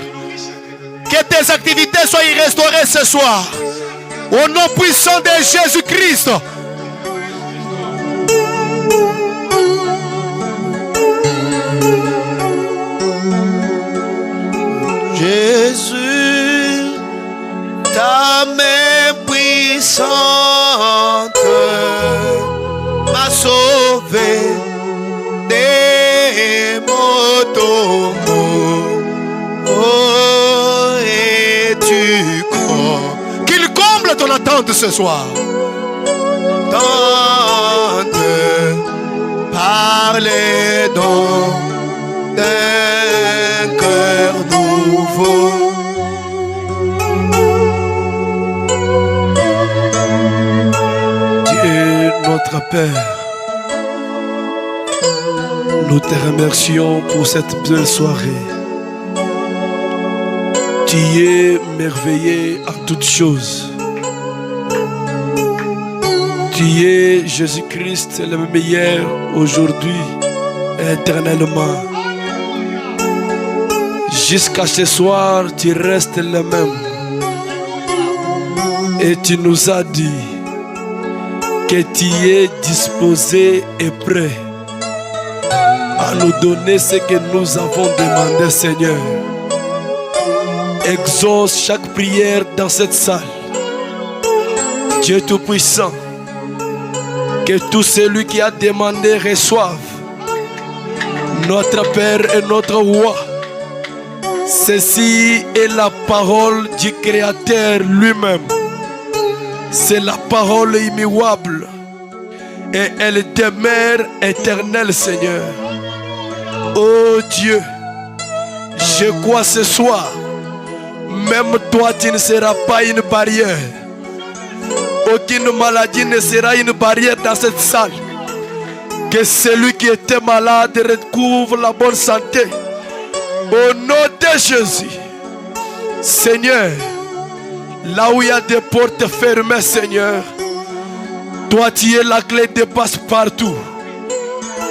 Que tes activités soient restaurées ce soir. Au nom puissant de Jésus-Christ. Jésus, ta main puissante m'a sauvé des maux tombeaux. Oh, et tu crois qu'il comble ton attente ce soir. Tente par les dons d'un cœur nouveau. Dieu notre Père, nous te remercions pour cette belle soirée. Tu es merveilleux à toutes choses. Tu es Jésus-Christ le meilleur aujourd'hui éternellement. Jusqu'à ce soir, tu restes le même. Et tu nous as dit que tu es disposé et prêt à nous donner ce que nous avons demandé, Seigneur. Exauce chaque prière dans cette salle. Dieu Tout-Puissant, que tout celui qui a demandé reçoive. Notre Père et notre Roi, ceci est la parole du Créateur lui-même. C'est la parole immuable et elle demeure éternelle, Seigneur. Oh Dieu, je crois ce soir, même toi tu ne seras pas une barrière. Aucune maladie ne sera une barrière dans cette salle. Que celui qui était malade retrouve la bonne santé. Au nom de Jésus. Seigneur, là où il y a des portes fermées, Seigneur, toi tu es la clé de passe-partout.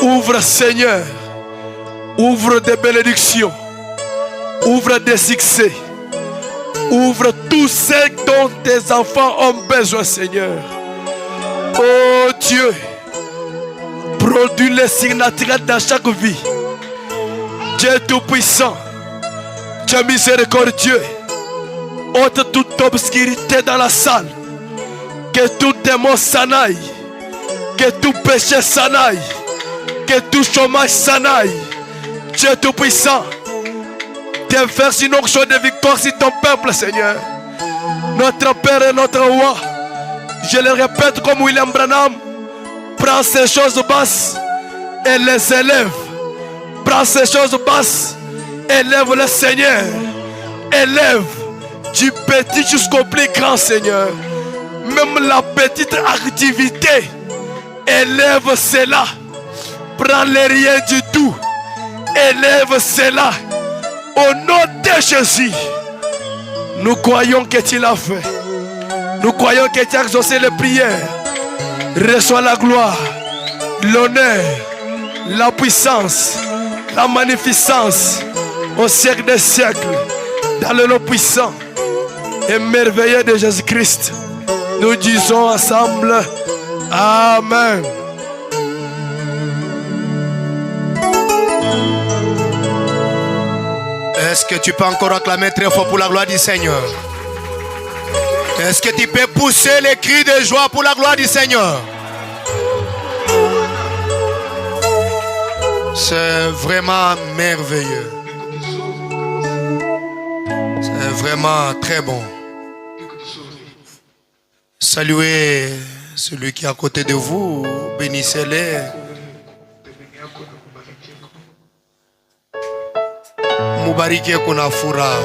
Ouvre, Seigneur. Ouvre des bénédictions. Ouvre des succès. Ouvre tout ce dont tes enfants ont besoin, Seigneur. Oh Dieu, produis les signes naturels dans chaque vie. Dieu Tout-Puissant, Dieu miséricordieux, ôte toute obscurité dans la salle. Que tout démon s'en aille. Que tout péché s'en aille. Que tout chômage s'en aille. Dieu Tout-Puissant, déverse une onction de victoire sur ton peuple, Seigneur. Notre Père et notre Roi, je le répète comme William Branham, prends ces choses basses et les élève. Prends ces choses basses, élève le Seigneur. Élève du petit jusqu'au plus grand, Seigneur. Même la petite activité, élève cela. Prends les rien du tout, élève cela. Au nom de Jésus, nous croyons que tu l'as fait. Nous croyons que tu as exaucé les prières. Reçois la gloire, l'honneur, la puissance, la magnificence au siècle des siècles. Dans le nom puissant et merveilleux de Jésus-Christ, nous disons ensemble Amen. Est-ce que tu peux encore acclamer très fort pour la gloire du Seigneur? Est-ce que tu peux pousser les cris de joie pour la gloire du Seigneur? C'est vraiment merveilleux. C'est vraiment très bon. Saluez celui qui est à côté de vous. Bénissez-les. Mubariki kuna furaha.